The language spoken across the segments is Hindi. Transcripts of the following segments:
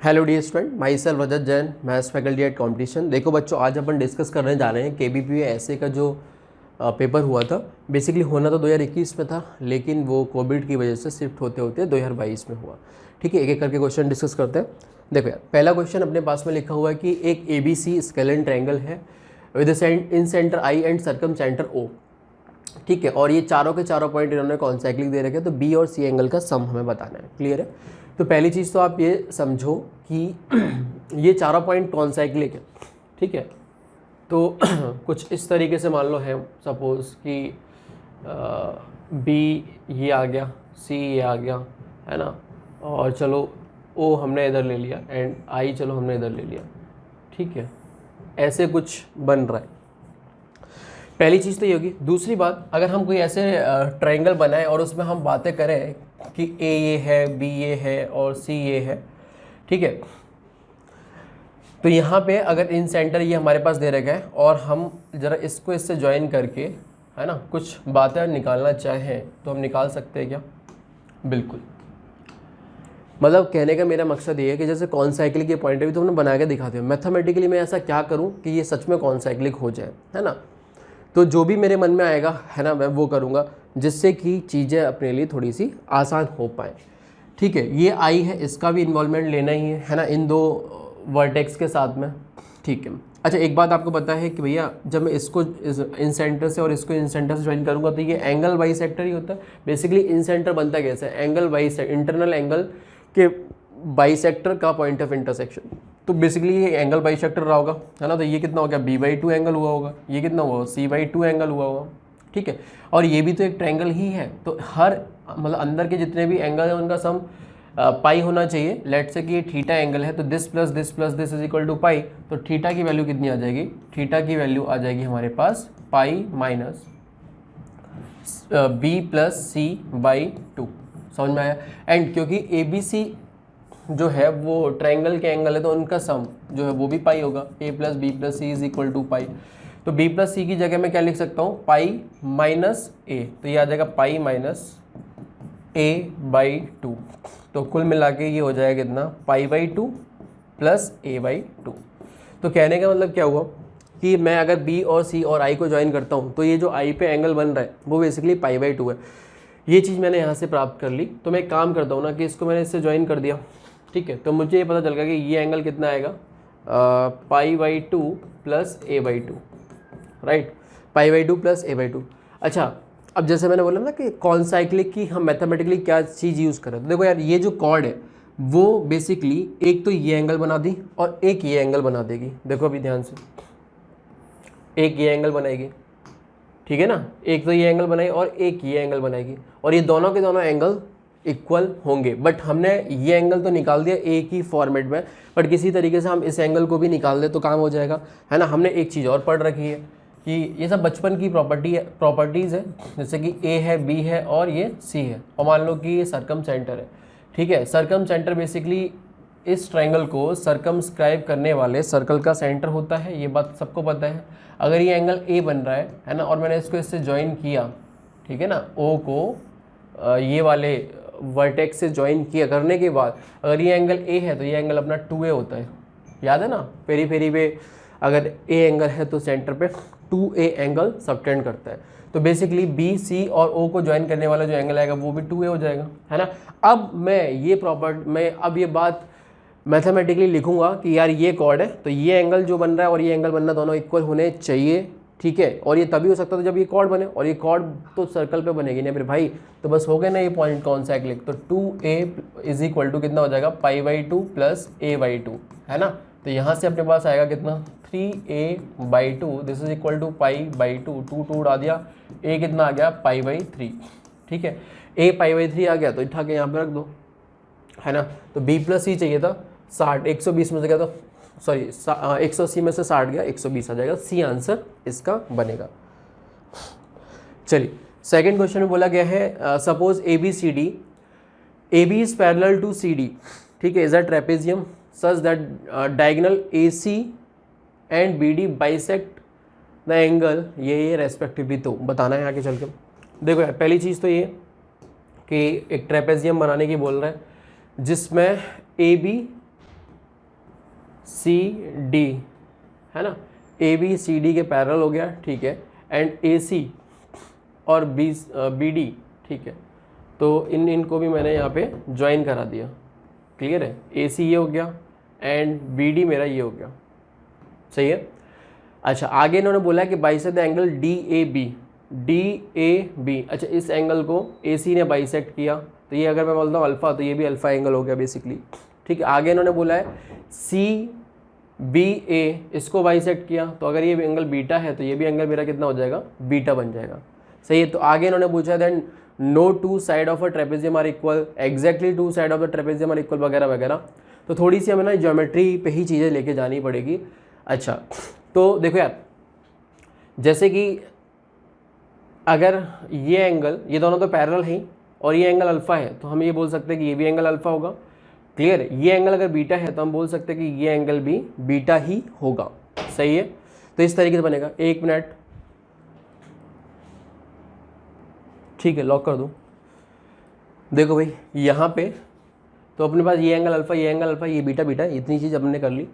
Hello dear student, myself Rajat Jain, maths faculty at competition. देखो बच्चों, आज अपन डिस्कस करने जा रहे हैं केबीपीए ऐसे का जो पेपर हुआ था। बेसिकली होना तो 2021 में था, लेकिन वो कोविड की वजह से शिफ्ट होते होते 2022 में हुआ। ठीक है, एक एक करके क्वेश्चन डिस्कस करते हैं। देखो यार, पहला क्वेश्चन अपने पास में लिखा हुआ है कि एक ABC स्केलेन ट्रायंगल है with in centre I and circum centre O। ठीक है, और ये चारों के चारों पॉइंट इन्होंने कॉन्साइक्लिक दे रखे हैं, तो B और C एंगल का सम हमें बताना है। क्लियर है? तो पहली चीज़ तो आप ये समझो कि ये चारों पॉइंट कॉन्साइक्लिक है। ठीक है, तो कुछ इस तरीके से मान लो है, सपोज कि B ये आ गया, C ये आ गया, है ना, और चलो O हमने इधर ले लिया एंड I चलो हमने इधर ले लिया। ठीक है, ऐसे कुछ बन रहा है। पहली चीज़ तो ये होगी। दूसरी बात, अगर हम कोई ऐसे ट्रायंगल बनाएं और उसमें हम बातें करें कि A ये है, B ये है और C ये है, ठीक है, तो यहाँ पे अगर इन सेंटर ये हमारे पास दे रखा है और हम ज़रा इसको इससे ज्वाइन करके, है ना, कुछ बातें निकालना चाहें तो हम निकाल सकते हैं क्या? बिल्कुल। मतलब कहने का मेरा मकसद ये है कि जैसे कॉन्साइक्लिक के पॉइंट भी तो हमने बना के दिखाते हो, मैथमेटिकली मैं ऐसा क्या करूँ कि ये सच में कॉन्साइक्लिक हो जाए, है ना। तो जो भी मेरे मन में आएगा, है ना, मैं वो करूँगा जिससे कि चीज़ें अपने लिए थोड़ी सी आसान हो पाए। ठीक है, ये आई है, इसका भी इन्वॉल्वमेंट लेना ही है ना, इन दो वर्टेक्स के साथ में। ठीक है, अच्छा एक बात आपको पता है कि भैया जब मैं इसको इन सेंटर से और इसको इन सेंटर से ज्वाइन करूँगा तो ये एंगल बाई सेक्टर ही होता है। बेसिकली इन सेंटर बनता कैसे है? एंगल बाई इंटरनल एंगल के बाइसेक्टर का पॉइंट ऑफ इंटरसेक्शन। तो बेसिकली ये एंगल बाइसेक्टर रहा होगा, है ना। तो ये कितना हो गया? B/2 एंगल हुआ होगा। ये कितना हुआ? C/2 एंगल हुआ होगा। ठीक है, और ये भी तो एक ट्रायंगल ही है, तो हर मतलब अंदर के जितने भी एंगल हैं उनका सम पाई होना चाहिए। लेट से कि ये थीटा एंगल है, तो this plus this plus this is equal to pi. तो थीटा की वैल्यू कितनी आ जाएगी? थीटा की वैल्यू आ जाएगी हमारे पास पाई माइनस B+C/2। समझ में आया? एंड क्योंकि ABC जो है वो ट्रायंगल के एंगल है, तो उनका सम जो है वो भी पाई होगा। A+B+C is equal to pi. तो B+C की जगह मैं क्या लिख सकता हूँ? Pi minus A। तो ये आ जाएगा पाई माइनस A/2। तो कुल मिला के ये हो जाएगा कितना? पाई/2 प्लस A/2। तो कहने का मतलब क्या हुआ कि मैं अगर B और C और I को ज्वाइन करता हूँ तो ये जो I पे एंगल बन रहा है वो बेसिकली पाई/2 है। ये चीज़ मैंने यहाँ से प्राप्त कर ली। तो मैं एक काम करता हूँ ना कि इसको मैंने इससे ज्वाइन कर दिया। ठीक है, तो मुझे ये पता चल गया कि ये एंगल कितना आएगा? पाई/2 प्लस A/2, राइट। पाई/2 प्लस A/2। अच्छा, अब जैसे मैंने बोला ना कि कॉन्साइक्लिक की हम मैथमेटिकली क्या चीज़ यूज़ करें, तो देखो यार, ये जो कॉर्ड है वो बेसिकली एक तो ये एंगल बना दी और एक ये एंगल बना देगी। देखो अभी ध्यान से, एक ये एंगल बनाएगी, ठीक है ना, एक तो ये एंगल बनाई और एक ये एंगल बनाएगी, और ये दोनों के दोनों एंगल इक्वल होंगे। बट हमने ये एंगल तो निकाल दिया एक ही फॉर्मेट में, बट किसी तरीके से हम इस एंगल को भी निकाल दे तो काम हो जाएगा, है ना। हमने एक चीज़ और पढ़ रखी है कि ये सब बचपन की प्रॉपर्टीज़ है, जैसे कि A है, B है और ये C है, और मान लो कि ये सर्कम सेंटर है। ठीक है, सर्कम सेंटर बेसिकली इस ट्रायंगल को सर्कमस्क्राइब करने वाले सर्कल का सेंटर होता है, ये बात सबको पता है। अगर ये एंगल A बन रहा है ना, और मैंने इसको इससे ज्वाइन किया, ठीक है ना, O को ये वाले वर्टेक्स से ज्वाइन किया करने के बाद अगर ये एंगल A है तो ये एंगल अपना 2A होता है। याद है ना, पेरी पे अगर A एंगल है तो सेंटर पे 2A एंगल सबटेंड करता है। तो बेसिकली B, C और O को ज्वाइन करने वाला जो एंगल आएगा वो भी 2A हो जाएगा, है ना। अब मैं अब ये बात मैथमेटिकली लिखूंगा कि यार ये कॉर्ड है, तो ये एंगल जो बन रहा है और ये एंगल बनना दोनों इक्वल होने चाहिए। ठीक है, और ये तभी हो सकता था जब ये कॉर्ड बने, और ये कॉर्ड तो सर्कल पे बनेगी नहीं मेरे भाई। तो बस हो गया ना ये पॉइंट कॉन्साइक्लिक। तो 2A इज इक्वल टू कितना हो जाएगा? पाई/2 प्लस A/2, है ना। तो यहाँ से अपने पास आएगा कितना? 3A/2। This is equal to पाई/2। 2 उड़ा दिया, A कितना आ गया? पाई/3। ठीक है, A पाई/3 आ गया तो उठा के यहाँ पे रख दो, है ना। तो B+C चाहिए था 60, 120 में से गया था, सॉरी 180 में से 60 गया, 120 आ जाएगा। C आंसर इसका बनेगा। चलिए, सेकंड क्वेश्चन में बोला गया है suppose ABCD, AB is parallel to CD, ठीक है, is a trapezium such that diagonal AC and BD bisect the angle ये रेस्पेक्टिवली। तो बताना है आगे चल के। देखो यार, पहली चीज़ तो ये कि एक ट्रेपेजियम बनाने की बोल रहा है जिसमें AB सी डी, है ना, ए बी सी डी के पैरेलल हो गया, ठीक है, एंड ए सी और बी डी, ठीक है, तो इनको भी मैंने यहाँ पे ज्वाइन करा दिया, क्लियर है, ए सी ये हो गया एंड बी डी मेरा ये हो गया, सही है। अच्छा, आगे इन्होंने बोला कि bisect the angle D A B, अच्छा इस एंगल को ए सी ने बाइसेक्ट किया, तो ये अगर मैं बोलता हूँ अल्फ़ा, तो ये भी अल्फ़ा एंगल हो गया बेसिकली, ठीक है। आगे इन्होंने बोला है सी बी ए, इसको बाइसेक्ट किया, तो अगर ये एंगल बीटा है तो ये भी एंगल मेरा कितना हो जाएगा, बीटा बन जाएगा, सही है। तो आगे इन्होंने पूछा then no two side of a trapezium are equal, exactly two side of the trapezium are equal वगैरह वगैरह। तो थोड़ी सी हमें ना ज्योमेट्री पे ही चीज़ें लेके जानी पड़ेगी। अच्छा, तो देखो यार, जैसे कि अगर ये एंगल, ये दोनों तो पैरेलल हैं और ये एंगल अल्फ़ा है, तो हम ये बोल सकते हैं कि ये भी एंगल अल्फ़ा होगा, क्लियर है। ये एंगल अगर बीटा है तो हम बोल सकते हैं कि ये एंगल भी बीटा ही होगा, सही है। तो इस तरीके से बनेगा, एक मिनट, ठीक है, लॉक कर दूँ। देखो भाई यहाँ पे तो अपने पास ये एंगल अल्फ़ा, ये एंगल अल्फ़ा, ये बीटा बीटा, इतनी चीज़ हमने कर ली।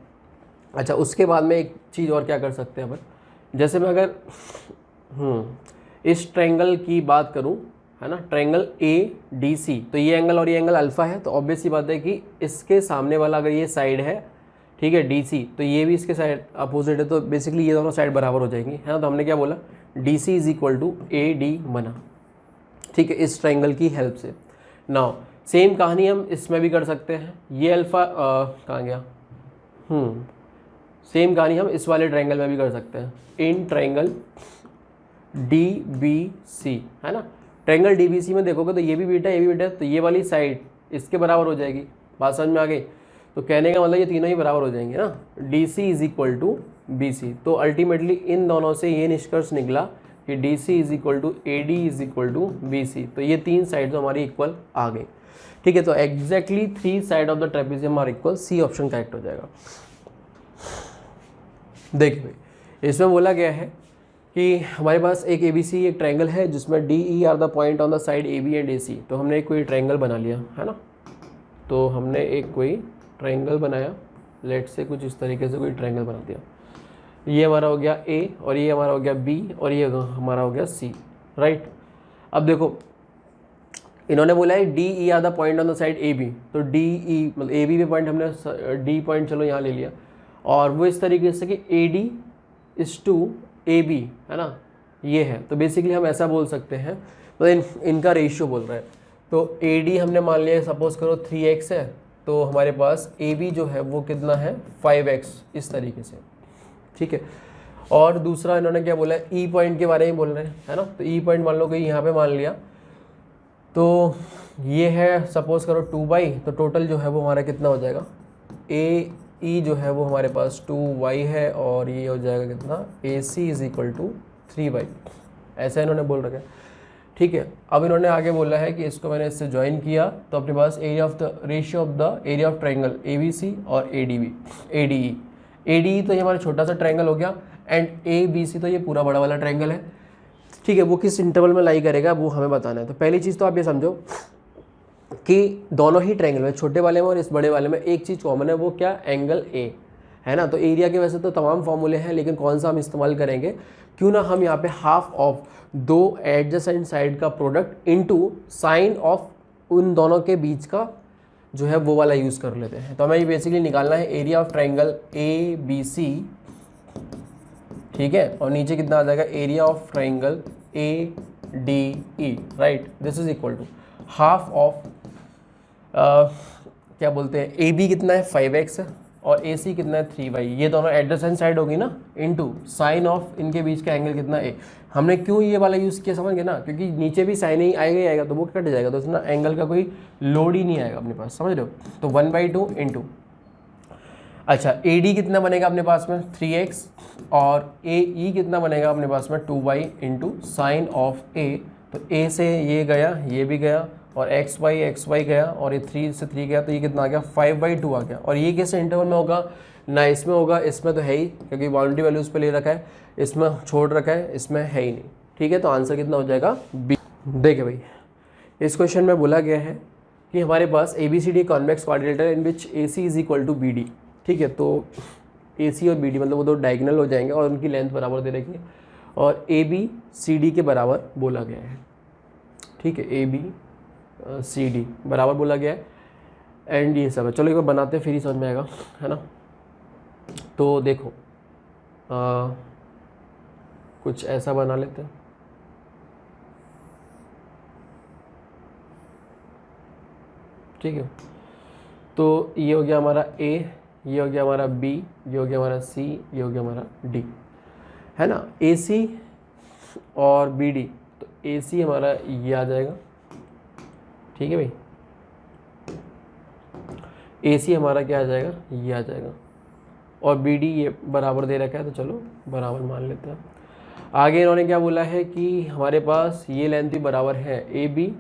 अच्छा, उसके बाद में एक चीज़ और क्या कर सकते हैं अपन, जैसे मैं अगर इस ट्रायंगल की बात करूं, है ना, ट्रायंगल ए डी सी, तो ये एंगल और ये एंगल अल्फ़ा है, तो ऑब्वियस सी बात है कि इसके सामने वाला अगर ये साइड है, ठीक है, डी सी, तो ये भी इसके साइड अपोजिट है, तो बेसिकली ये दोनों साइड बराबर हो जाएंगी, है ना। तो हमने क्या बोला, D C is equal to A D बना, ठीक है, इस ट्रायंगल की हेल्प से। नाउ सेम कहानी हम इसमें भी कर सकते हैं, ये अल्फ़ा कहाँ गया, सेम कहानी हम इस वाले ट्रायंगल में भी कर सकते हैं, in triangle D B C, है ना। ट्रायंगल डी बी सी में देखोगे तो ये भी बीटा, ये भी बीटा, तो ये वाली साइड इसके बराबर हो जाएगी, बात समझ में आ गई। तो कहने का मतलब ये तीनों ही बराबर हो जाएंगे ना, D C is equal to B C. तो अल्टीमेटली इन दोनों से ये निष्कर्ष निकला कि D C is equal to A D is equal to B C. तो ये तीन साइड हमारी इक्वल आ गई, ठीक है। तो exactly three side of the trapezium are equal, C option correct हो जाएगा। देखिए भाई, इसमें बोला गया है कि हमारे पास एक ए बी सी एक ट्रायंगल है जिसमें D E are the point on the side A B and A C. तो हमने कोई ट्रायंगल बना लिया, है ना। तो हमने एक कोई ट्रायंगल बनाया, लेट से कुछ इस तरीके से कोई ट्रायंगल बना दिया। ये हमारा हो गया ए, और ये हमारा हो गया बी, और ये हमारा हो गया सी, राइट। अब देखो इन्होंने बोला है D E are the point on the side A B, तो डी ई मतलब ए बी पे पॉइंट हमने डी पॉइंट चलो यहाँ ले लिया, और वो इस तरीके से कि A D is to A B, है ना, ये है। तो बेसिकली हम ऐसा बोल सकते हैं, मतलब इनका रेशियो बोल रहा है। तो ए डी हमने मान लिया सपोज करो 3x है, तो हमारे पास ए बी जो है वो कितना है 5x, इस तरीके से, ठीक है। और दूसरा इन्होंने क्या बोला है, ई पॉइंट के बारे में बोल रहे हैं, है ना। तो ई पॉइंट मान लो कि यहाँ पे मान लिया, तो ये है सपोज करो 2y, तो टोटल जो है वो हमारा कितना हो जाएगा, ए ई जो है वो हमारे पास 2y है, और ये हो जाएगा कितना, ए C is equal to 3y, ऐसा इन्होंने बोल रखा है, ठीक है। अब इन्होंने आगे बोला है कि इसको मैंने इससे ज्वाइन किया, तो अपने पास area of the ratio of the area of triangle A B C और A D B, A D E. A D E तो ये हमारा छोटा सा ट्रायंगल हो गया, एंड ए बी सी तो ये पूरा बड़ा वाला ट्रायंगल है, ठीक है। वो किस इंटरवल में लाई करेगा वो हमें बताना है। तो पहली चीज़ तो आप ये समझो कि दोनों ही ट्रायंगल में, छोटे वाले में और इस बड़े वाले में एक चीज़ कॉमन है, वो क्या, एंगल ए, है ना। तो एरिया के वैसे तो तमाम फॉर्मूले हैं, लेकिन कौन सा हम इस्तेमाल करेंगे, क्यों ना हम यहाँ पे हाफ ऑफ दो एडजेसेंट साइड का प्रोडक्ट इनटू साइन ऑफ उन दोनों के बीच का जो है वो वाला यूज़ कर लेते हैं। तो हमें ये बेसिकली निकालना है area of triangle A B C, ठीक है, और नीचे कितना आ जाएगा, area of triangle A D E, right. This is equal to half of क्या बोलते हैं, ए बी कितना है 5x है, और ए सी कितना है 3y, ये दोनों एडजेसेंट साइड होगी ना, इनटू साइन ऑफ इनके बीच का एंगल कितना है। हमने क्यों ये वाला यूज़ किया समझ गए ना, क्योंकि नीचे भी साइन ही आएगा ही आएगा, तो वो कट जाएगा, तो इसमें एंगल का कोई लोड ही नहीं आएगा अपने पास, समझ रहे हो। तो 1/2 इंटू, अच्छा ए डी कितना बनेगा अपने पास में 3x, और ए ई कितना बनेगा अपने पास में 2y इंटू साइन ऑफ ए। तो ए से ये गया, ये भी गया, और एक्स वाई गया, और ये 3 से 3 गया, तो ये कितना आ गया 5/2 आ गया। और ये कैसे इंटरवल में होगा ना, इसमें होगा, इसमें तो है ही क्योंकि बाउंड्री वैल्यूज़ पे ले रखा है, इसमें छोड़ रखा है, इसमें है ही नहीं, ठीक है। तो आंसर कितना हो जाएगा बी। देखिए भाई, इस क्वेश्चन में बोला गया है कि हमारे पास A B C D convex quadrilateral in which A C is equal to B D, ठीक है। तो ए सी और बी डी मतलब वो दो डायगोनल हो जाएंगे और उनकी लेंथ बराबर दे रखी है और ए बी सी डी के बराबर बोला गया है, ठीक है, ए बी सी डी बराबर बोला गया है एंड ये सब है। चलो एक बार बनाते हैं फिर ही समझ में आएगा, है ना। तो देखो कुछ ऐसा बना लेते हैं, ठीक है। तो ये हो गया हमारा ए, ये हो गया हमारा बी, ये हो गया हमारा सी, ये हो गया हमारा डी, है ना। ए सी और बी डी, तो ए सी हमारा ये आ जाएगा, ठीक है भाई। ए सी हमारा क्या आ जाएगा, ये आ जाएगा और बी डी ये बराबर दे रखा है, तो चलो बराबर मान लेते हैं। आगे इन्होंने क्या बोला है कि हमारे पास ये लेंथ भी बराबर है ए बी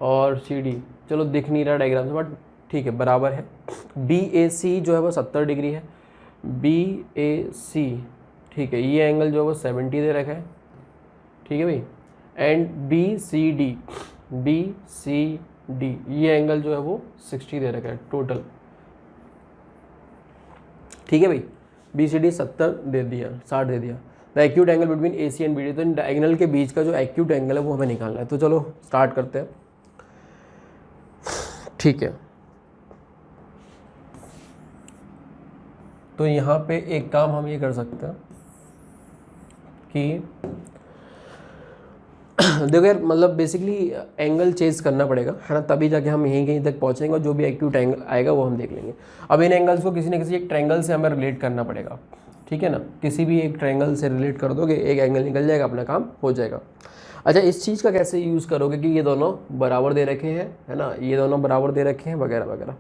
और सी डी, चलो दिख नहीं रहा डायग्राम से बट ठीक है बराबर है। बी ए सी जो है वो 70 डिग्री है, बी ए सी, ठीक है, ये एंगल जो है वो 70 दे रखा है, ठीक है भाई। And B C D, B C D ये एंगल जो है वो 60 दे रखा है टोटल, ठीक है भाई। बी सी डी 70 दे दिया, 60 दे दिया। The acute angle between A C and B D, तो इन डायगोनल के बीच का जो एक्यूट एंगल है वो हमें निकालना है। तो चलो स्टार्ट करते हैं, ठीक है। तो यहाँ पे एक काम हम ये कर सकते हैं कि देखो यार, मतलब बेसिकली एंगल चेंज करना पड़ेगा, है ना, तभी जाके हम यहीं कहीं तक पहुँचेंगे और जो भी एक्यूट एंगल आएगा वो हम देख लेंगे। अब इन एंगल्स को किसी न किसी एक ट्रायंगल से हमें रिलेट करना पड़ेगा, ठीक है ना। किसी भी एक ट्रायंगल से रिलेट कर दोगे, एक एंगल निकल जाएगा, अपना काम हो जाएगा। अच्छा, इस चीज़ का कैसे यूज़ करोगे कि ये दोनों बराबर दे रखे हैं, है ना, ये दोनों बराबर दे रखे हैं वगैरह वगैरह।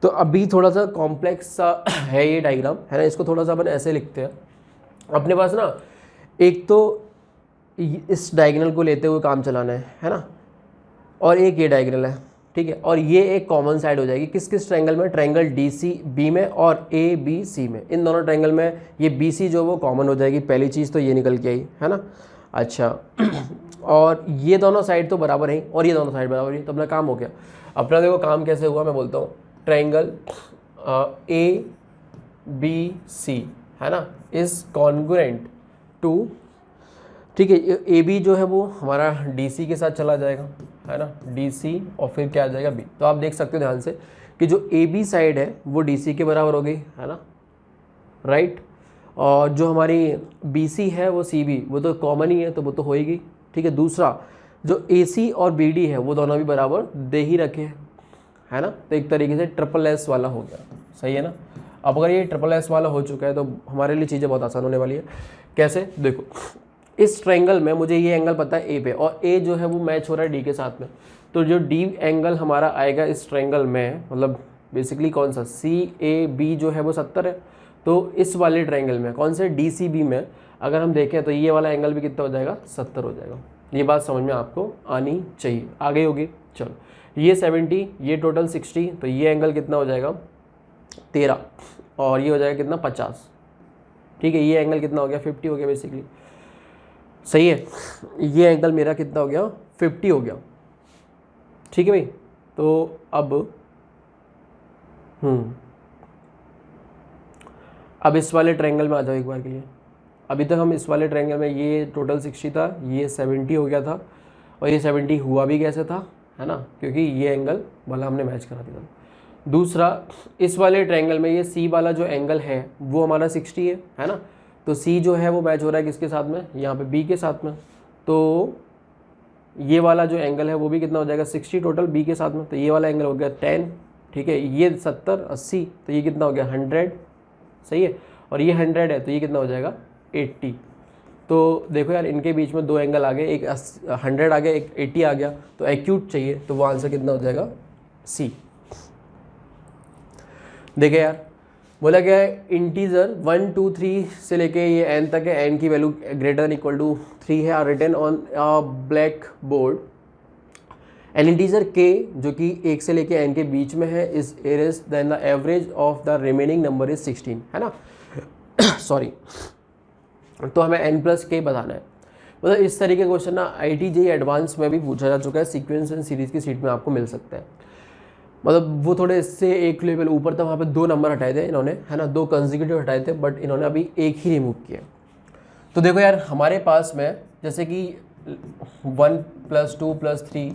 तो अभी थोड़ा सा कॉम्प्लेक्स सा है ये डायग्राम, है ना। इसको थोड़ा सा अपन ऐसे लिखते हैं। अपने पास ना एक तो इस डायगोनल को लेते हुए काम चलाना है ना, और एक ये डायगोनल है, ठीक है। और ये एक कॉमन साइड हो जाएगी किस किस ट्रायंगल में, ट्रायंगल डी सी बी में और ए बी सी में। इन दोनों ट्रायंगल में ये बी सी जो वो कॉमन हो जाएगी, पहली चीज़ तो ये निकल के आई, है ना। अच्छा और ये दोनों साइड तो बराबर है और ये दोनों साइड बराबर है, तो अपना काम हो गया। अपना देखो काम कैसे हुआ, मैं बोलता हूँ। ट्रायंगल ए बी सी, है ना, इज कॉन्ग्रुएंट टू, ठीक है। ए बी जो है वो हमारा डी सी के साथ चला जाएगा, है ना, डी सी और फिर क्या आ जाएगा बी। तो आप देख सकते हो ध्यान से कि जो ए बी साइड है वो डी सी के बराबर हो गई, है ना, राइट। और जो हमारी बी सी है वो सी बी, वो तो कॉमन ही है तो वो तो होएगी, ठीक है। दूसरा जो ए सी और बी डी है वो दोनों भी बराबर दे ही रखे हैं, है ना। तो एक तरीके से ट्रिपल एस वाला हो गया, सही है ना। अब अगर ये ट्रिपल एस वाला हो चुका है तो हमारे लिए चीज़ें बहुत आसान होने वाली है। कैसे, देखो इस ट्रायंगल में मुझे ये एंगल पता है ए पे, और ए जो है वो मैच हो रहा है डी के साथ में। तो जो डी एंगल हमारा आएगा इस ट्रायंगल में, मतलब बेसिकली कौन सा, सी ए बी जो है वो 70 है। तो इस वाले ट्रायंगल में कौन से, डी सी बी में अगर हम देखें तो ये वाला एंगल भी कितना हो जाएगा, 70 हो जाएगा। ये बात समझ में आपको आनी चाहिए, आ गई होगी। चलो ये 70, ये टोटल 60, तो ये एंगल कितना हो जाएगा 13 और ये हो जाएगा कितना 50, ठीक है। ये एंगल कितना हो गया 50 हो गया बेसिकली, सही है। ये एंगल मेरा कितना हो गया 50 हो गया, ठीक है भाई। तो अब इस वाले ट्रायंगल में आ जाओ एक बार के लिए। अभी तक हम इस वाले ट्रायंगल में ये टोटल 60 था, ये 70 हो गया था, और ये 70 हुआ भी कैसे था, है ना, क्योंकि ये एंगल वाला हमने मैच करा दिया था। दूसरा इस वाले ट्रायंगल में ये सी वाला जो एंगल है वो हमारा 60 है ना। तो सी जो है वो मैच हो रहा है किसके साथ में, यहाँ पे बी के साथ में। तो ये वाला जो एंगल है वो भी कितना हो जाएगा 60 टोटल बी के साथ में। तो ये वाला एंगल हो गया 10, ठीक है। ये 70 80, तो ये कितना हो गया 100, सही है। और ये 100 है तो ये कितना हो जाएगा 80। तो देखो यार इनके बीच में दो एंगल आ गए, एक 100 आ गया, एक 80 आ गया। तो एक्यूट चाहिए, तो वो आंसर कितना हो जाएगा सी। देखे यार, बोला गया है इंटीजर 1 2 3 से लेके ये एन तक है, एन की value greater than equal to 3 है, written on black board. N integer के जो कि 1 से लेके एन के बीच में है is erased then the average of the remaining number is 16, है ना। सॉरी, तो हमें n प्लस के बताना है। मतलब इस तरीके का क्वेश्चन ना IIT JEE एडवांस में भी पूछा जा चुका है, सीक्वेंस एंड सीरीज की सीट में आपको मिल सकता है। मतलब वो थोड़े इससे एक लेवल ऊपर था, वहाँ पे 2 नंबर हटाए थे इन्होंने, है ना, 2 कंसेक्यूटिव हटाए थे, बट इन्होंने अभी एक ही रिमूव किया। तो देखो यार हमारे पास में जैसे कि 1 + 2 + 3,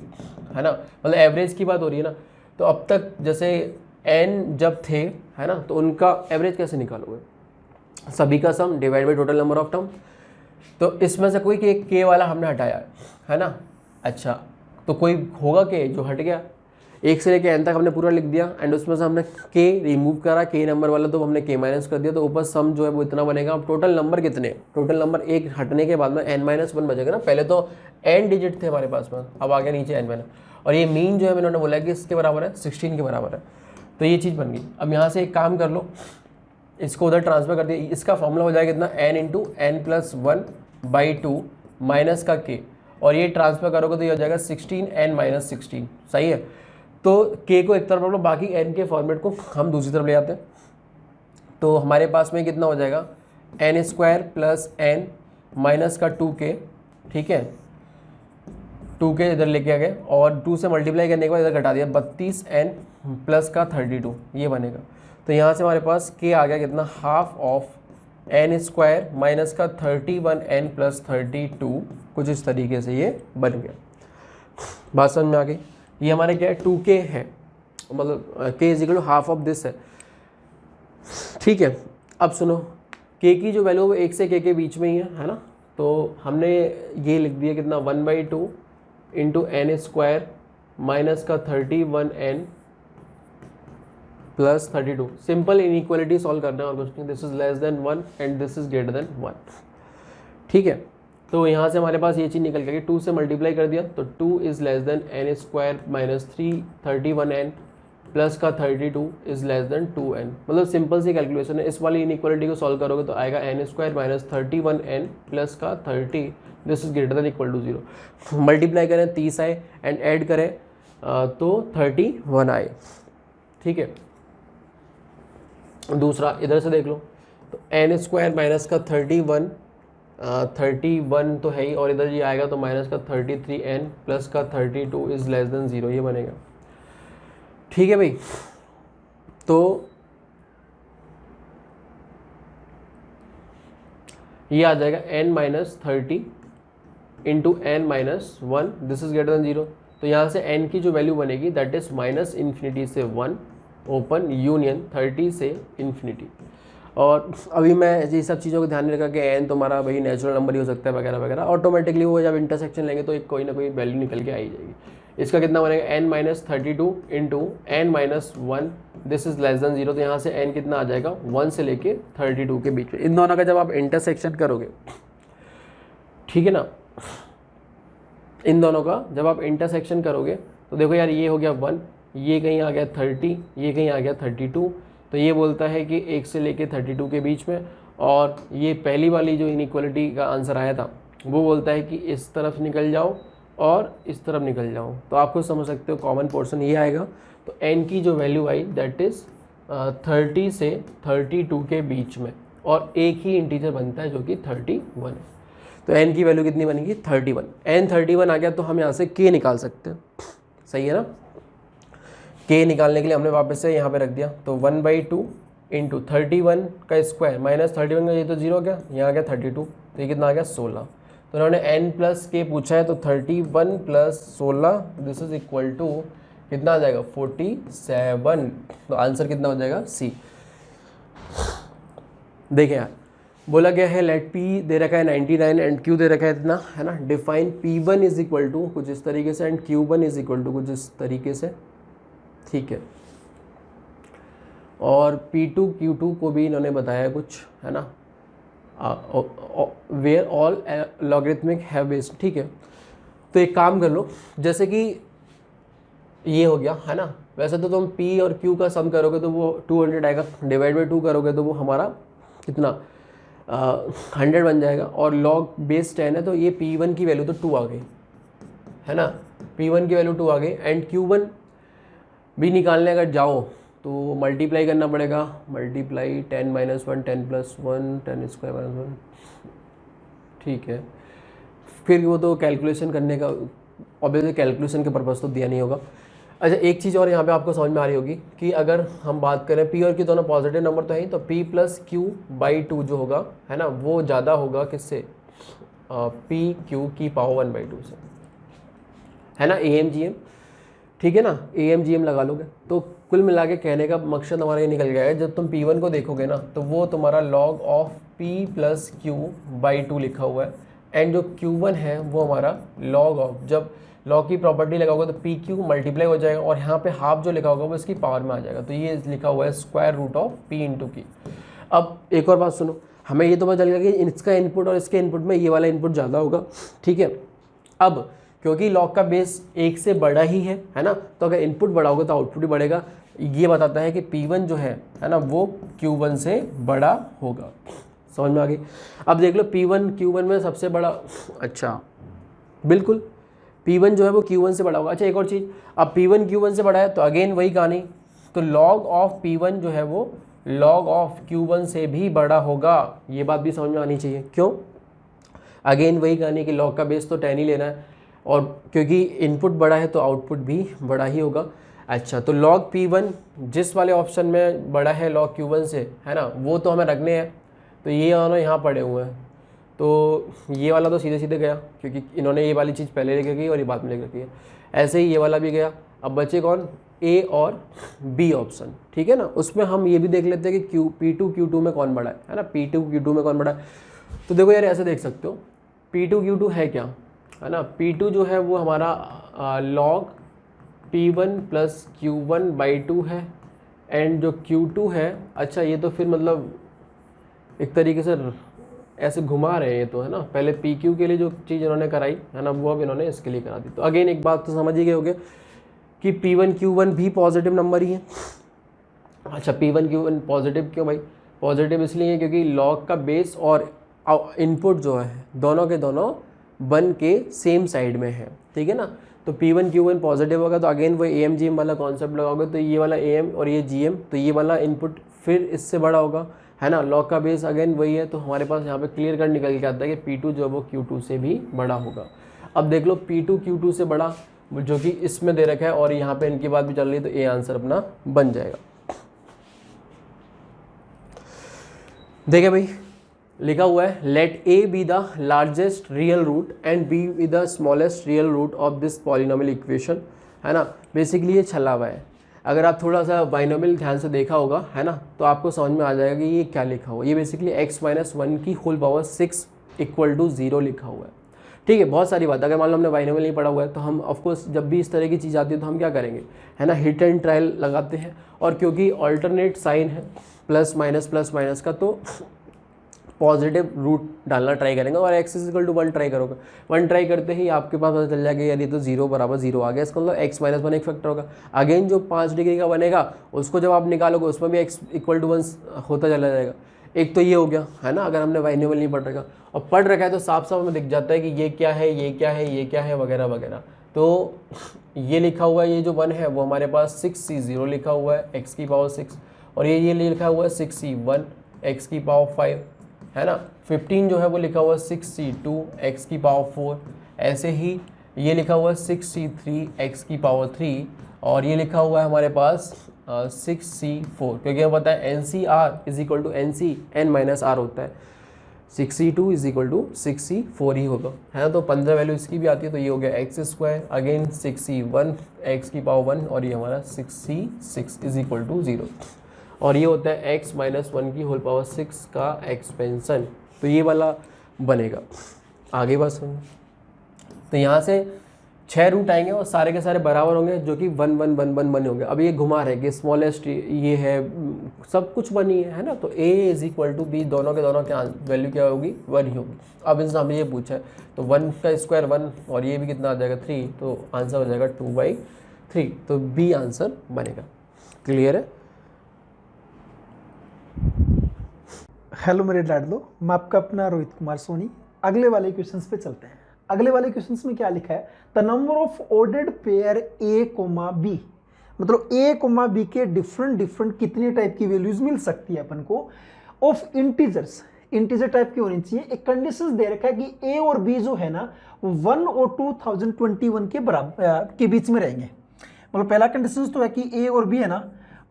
है ना, मतलब एवरेज की बात हो रही है ना, तो अब तक जैसे n जब थे, है ना, तो उनका एवरेज कैसे निकालोगे, सभी का sum divide by total number of term. तो इसमें से कोई के वाला हमने हटाया है ना, अच्छा, तो कोई होगा के जो हट गया, 1 से लेकर n तक हमने पूरा लिख दिया, एंड उसमें से हमने k रिमूव करा, k नंबर वाला तो हमने k माइनस कर दिया, तो ऊपर सम जो है वो इतना बनेगा। अब टोटल नंबर कितने, टोटल नंबर 1 हटने के बाद में n-1 बचेगा ना, पहले तो n डिजिट थे हमारे पास में, अब आ गया नीचे n-, और ये मीन जो है इन्होंने बोला कि इसके बराबर है 16 के बराबर है, तो ये चीज़ बन गई। अब यहाँ से एक काम कर लो, इसको उधर ट्रांसफर कर दिया, इसका फॉर्मूला हो जाएगा कितना, n×n+1/2 माइनस का k, और ये ट्रांसफर करोगे तो ये हो जाएगा 16n-16, सही है। तो k को एक तरफ रख लो, बाकी n के फॉर्मेट को हम दूसरी तरफ ले आते हैं, तो हमारे पास में कितना हो जाएगा, n² + n माइनस का 2k, ठीक है, 2k इधर लेके आ गए, और 2 से मल्टीप्लाई करने के बाद इधर घटा दिया, 32n + का 32, ये बनेगा। तो यहाँ से हमारे पास k आ गया कितना, हाफ ऑफ n² माइनस का 31n + 32, कुछ इस तरीके से ये बन गया। बात समझ में आ गई, ये हमारे क्या है, 2k है, मतलब k = हाफ ऑफ दिस है, ठीक है। अब सुनो, k की जो वैल्यू है 1 से k के बीच में ही है ना, तो हमने ये लिख दिया कितना, 1/2 × n² माइनस का 31n + 32। सिंपल इनइक्वालिटी सॉल्व करना है और कुछ नहीं, this is less than 1 and this is greater then 1, ठीक है। तो यहाँ से हमारे पास ये चीज़ निकल गई, 2 से मल्टीप्लाई कर दिया तो 2 is less than n² minus 31n plus का 32 इज़ लेस देन 2n। मतलब सिंपल सी कैलकुलेशन है, इस वाली इनइक्वालिटी को सॉल्व करोगे तो आएगा n² माइनस 31n प्लस का 30, this is greater than equal to 0। Multiply करें 30 आए एंड ऐड करें तो 31 आए, ठीक है। दूसरा इधर से देख लो, तो n² माइनस का 31 तो है ही, और इधर ये आएगा तो माइनस का 33n प्लस का 32 इज लेस देन 0, ये बनेगा, ठीक है भाई। तो ये आ जाएगा n-30 into n-1, this is greater then 0। तो यहाँ से n की जो वैल्यू बनेगी दैट इज -∞ से 1 ओपन यूनियन 30 से इन्फिनिटी। और अभी मैं ये सब चीज़ों को ध्यान में रखा कि n तुम्हारा भाई नेचुरल नंबर ही हो सकता है वगैरह वगैरह, ऑटोमेटिकली वो जब इंटरसेक्शन लेंगे तो एक कोई ना कोई वैल्यू निकल के आ ही जाएगी। इसका कितना बनेगा, n-32 into n-1, this is less than 0। तो यहाँ से n कितना आ जाएगा, 1 से लेके 32 के बीच में। इन दोनों का जब आप इंटरसेक्शन करोगे, ठीक है ना, इन दोनों का जब आप इंटरसेक्शन करोगे तो देखो यार, ये हो गया 1, ये कहीं आ गया 30, ये कहीं आ गया 32, तो ये बोलता है कि 1 से लेके 32 के बीच में। और ये पहली वाली जो इनइक्वालिटी का आंसर आया था वो बोलता है कि इस तरफ निकल जाओ और इस तरफ निकल जाओ, तो आपको समझ सकते हो कॉमन पोर्शन ये आएगा। तो n की जो वैल्यू आई दैट इज़ 30 से 32 के बीच में, और एक ही इंटीजर बनता है जो कि 31 है। तो n की वैल्यू कितनी बनेगी, 31। n 31 आ गया तो हम यहाँ से k निकाल सकते हैं, सही है ना। k निकालने के लिए हमने वापस से यहाँ पे रख दिया, तो 1/2 इंटू 31 का स्क्वायर माइनस 31 का, ये तो 0 गया, यहाँ आ गया 32, तो ये कितना आ गया 16। तो उन्होंने n + k पूछा है, तो 31 + 16 दिस इज इक्वल टू कितना आ जाएगा, 47। तो आंसर कितना हो जाएगा, सी। देखें यार, बोला गया है लेट p दे रखा है 99 एंड q दे रखा है इतना, है ना। Define p1 is equal to कुछ इस तरीके से and q1 is equal to कुछ इस तरीके से, ठीक है। और p2 q2 को भी इन्होंने बताया कुछ, है ना, where all logarithmic have base, ठीक है। तो एक काम कर लो, जैसे कि ये हो गया, है ना, वैसे तो तुम p और q का सम करोगे तो वो 200 आएगा, डिवाइड बाई 2 करोगे तो वो हमारा कितना 100 बन जाएगा, और लॉग बेस 10 है तो ये p1 की वैल्यू तो 2 आ गई, है ना, p1 की वैल्यू 2 आ गई। एंड q1 भी निकालने अगर जाओ तो मल्टीप्लाई करना पड़ेगा, मल्टीप्लाई 10 - 1 10 + 1 10² - 1, ठीक है। फिर वो तो कैलकुलेशन करने का, ऑब्वियसली कैलकुलेशन के पर्पज़ तो दिया नहीं होगा। अच्छा एक चीज़ और यहाँ पे आपको समझ में आ रही होगी कि अगर हम बात करें पी और क्यू दोनों पॉजिटिव नंबर तो है, तो P plus Q by two जो होगा है ना, वो ज़्यादा होगा किससे, पी क्यू की पावर 1/2 से, है ना, ए एम जी एम, ठीक है ना, ए एम जी एम लगा लोगे। तो कुल मिला के कहने का मकसद हमारा ये निकल गया है, जब तुम P1 को देखोगे ना तो वो तुम्हारा log of P plus Q by 2 लिखा हुआ है, एंड जो Q1 है वो हमारा log ऑफ, जब log की प्रॉपर्टी लगाओगे तो पी क्यू मल्टीप्लाई हो जाएगा और यहाँ पे हाफ जो लिखा होगा वो इसकी पावर में आ जाएगा, तो ये लिखा हुआ है square root of P into की। अब एक और बात सुनो, हमें ये तो पता चल गया कि इसका इनपुट और इसके इनपुट में ये वाला इनपुट ज़्यादा होगा, ठीक है। अब क्योंकि लॉग का बेस एक से बड़ा ही है ना, तो अगर इनपुट बड़ा होगा तो आउटपुट भी बढ़ेगा। ये बताता है कि P1 जो है ना, वो Q1 से बड़ा होगा। समझ में आ गई। अब देख लो P1 Q1 में सबसे बड़ा, अच्छा बिल्कुल P1 जो है वो Q1 से बड़ा होगा। अच्छा एक और चीज़, अब P1 Q1 से बड़ा है तो अगेन वही कहानी, तो log ऑफ P1 जो है वो log ऑफ Q1 से भी बड़ा होगा। ये बात भी समझ में आनी चाहिए। क्यों, अगेन वही कहानी कि log का बेस तो 10 ही लेना है, और क्योंकि इनपुट बड़ा है तो आउटपुट भी बड़ा ही होगा। अच्छा तो log P1 जिस वाले ऑप्शन में बड़ा है log Q1 से, है ना, वो तो हमें रखने हैं, तो ये दोनों यहाँ पड़े हुए हैं, तो ये वाला तो सीधे सीधे गया क्योंकि इन्होंने ये वाली चीज़ पहले लिख रखी है और ये बाद में लिख रखी है। ऐसे ही ये वाला भी गया। अब बचे कौन, ए और बी ऑप्शन, ठीक है ना। उसमें हम ये भी देख लेते हैं कि P2 Q2 में कौन बड़ा है ना, P2 Q2 में कौन बड़ा है। तो देखो यार ऐसे देख सकते हो, P2 Q2 है क्या, है ना, P2 जो है वो हमारा log P1 plus Q1 by 2 है, एंड जो Q2 है, अच्छा ये तो फिर मतलब एक तरीके से ऐसे घुमा रहे हैं ये तो, है ना, पहले PQ के लिए जो चीज़ इन्होंने कराई है ना, वो अब इन्होंने इसके लिए करा दी। तो अगेन एक बात तो समझ ही गए होगे कि P1 Q1 भी पॉजिटिव नंबर ही है। अच्छा P1 Q1 पॉजिटिव क्यों भाई, पॉजिटिव इसलिए क्योंकि log का बेस और इनपुट जो है दोनों के दोनों 1 के सेम साइड में है, ठीक है ना। तो P1 Q1 पॉजिटिव होगा तो अगेन वो AM GM वाला कॉन्सेप्ट लगाओगे, तो ये वाला AM और ये GM, तो ये वाला इनपुट फिर इससे बड़ा होगा, है ना। log का बेस अगेन वही है, तो हमारे पास यहाँ पे क्लियर कट निकल के आता है कि P2 जो है वो Q2 से भी बड़ा होगा। अब देख लो P2 Q2 से बड़ा जो कि इसमें दे रखा है और यहाँ पे इनकी बात भी चल रही है, तो ए आंसर अपना बन जाएगा। देखिए भाई लिखा हुआ है let a be the largest real root and b be the smallest real root of this polynomial equation, है ना। बेसिकली ये छला हुआ है, अगर आप थोड़ा सा बाइनोमियल ध्यान से देखा होगा, है ना, तो आपको समझ में आ जाएगा कि ये क्या लिखा हुआ है। ये बेसिकली x माइनस 1 की होल पावर 6 इक्वल टू 0 लिखा हुआ है, ठीक है। बहुत सारी बात, अगर मान लो हमने बाइनोमियल नहीं पढ़ा हुआ है तो हम ऑफकोर्स जब भी इस तरह की चीज़ आती है तो हम क्या करेंगे, है ना, हिट एंड ट्रायल लगाते हैं। और क्योंकि ऑल्टरनेट साइन है प्लस माइनस का, तो पॉजिटिव रूट डालना ट्राई करेंगे और x इक्वल टू 1 ट्राई करोगे। 1 ट्राई करते ही आपके पास पता चल जाएगा यार ये तो 0 बराबर 0 आ गया, इसका मतलब x माइनस 1 एक फैक्टर होगा। अगेन जो 5 डिग्री का बनेगा उसको जब आप निकालोगे उसमें भी x इक्वल टू 1 होता चला जाएगा। एक तो ये हो गया, है ना, अगर हमने बाइनोमियल नहीं पढ़ रखा, और पढ़ रखा है तो साफ साफ हमें दिख जाता है कि ये क्या है, ये क्या है, ये क्या है, वगैरह वगैरह। तो ये लिखा हुआ है, ये जो 1 है वो हमारे पास 6c0 लिखा हुआ है x की पावर 6, और ये लिखा हुआ है 6c1 x की पावर 5, है ना। 15 जो है वो लिखा हुआ है 6c2 x की पावर 4, ऐसे ही ये लिखा हुआ है 6c3 x की पावर 3, और ये लिखा हुआ है हमारे पास 6c4, क्योंकि हमें पता है NCR is equal to NC n minus R होता है, 6c2 is equal to 6c4 ही होगा, है ना। तो 15 वैल्यू इसकी भी आती है, तो ये हो गया x square, again 6c1 x की पावर 1, और ये हमारा 6c6 इज इक्वल टू 0, और ये होता है x माइनस 1 की होल पावर 6 का एक्सपेंशन। तो ये वाला बनेगा। आगे बात सुन, तो यहाँ से 6 रूट आएंगे और सारे के सारे बराबर होंगे, जो कि 1 1 1 1 1 होंगे। अब ये घुमा रहे कि स्मॉलेस्ट ये है, सब कुछ 1 ही है ना, तो a is equal to b, दोनों के दोनों क्या वैल्यू क्या होगी, 1 ही होगी। अब इनसे हमें ये पूछा है, तो 1 का स्क्वायर 1, और ये भी कितना आ जाएगा 3, तो आंसर हो जाएगा 2/3, तो b आंसर बनेगा। क्लियर है। हेलो मेरे लाडलो, मैं आपका अपना रोहित कुमार सोनी। अगले वाले क्वेश्चंस पे चलते हैं। अगले वाले क्वेश्चंस में क्या लिखा है, the number of ordered pair a, b, मतलब a, b के डिफरेंट कितने टाइप की वैल्यूज मिल सकती है अपन को ऑफ इंटीजर्स, इंटीजर टाइप की होनी चाहिए। एक कंडीशन दे रखा है कि a और b जो है ना 1 और 2021 के बराबर के बीच में रहेंगे। मतलब पहला कंडीशन तो है कि ए और बी है ना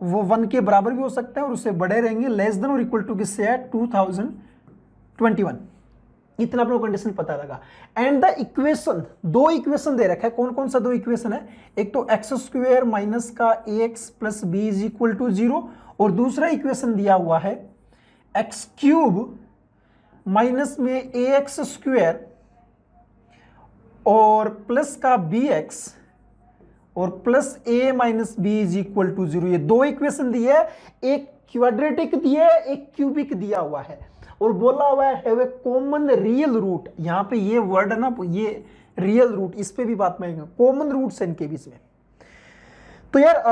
वो 1 के बराबर भी हो सकता है और उससे बड़े रहेंगे, लेस देन और इक्वल टू किससे है 2021। इतना अपने कंडीशन पता लगा। एंड द इक्वेशन, दो इक्वेशन दे रखा है, कौन कौन सा दो इक्वेशन है, एक तो एक्स स्क्वेयर माइनस का a x plus b is equal to 0 और दूसरा इक्वेशन दिया हुआ है एक्स क्यूब माइनस में ए एक्स स्क्वेयर और प्लस का बी एक्स और plus a minus B is equal to 0। ये दो इक्वेशन दी है, एक क्वाड्रेटिक दिया है, एक क्यूबिक दिया हुआ है और बोला हुआ है have a common real root. यहां पे ये वर्ड है ना, ये रियल रूट, इस पे भी बात मानेंगे, कॉमन रूट्स है इनके बीच में। तो यार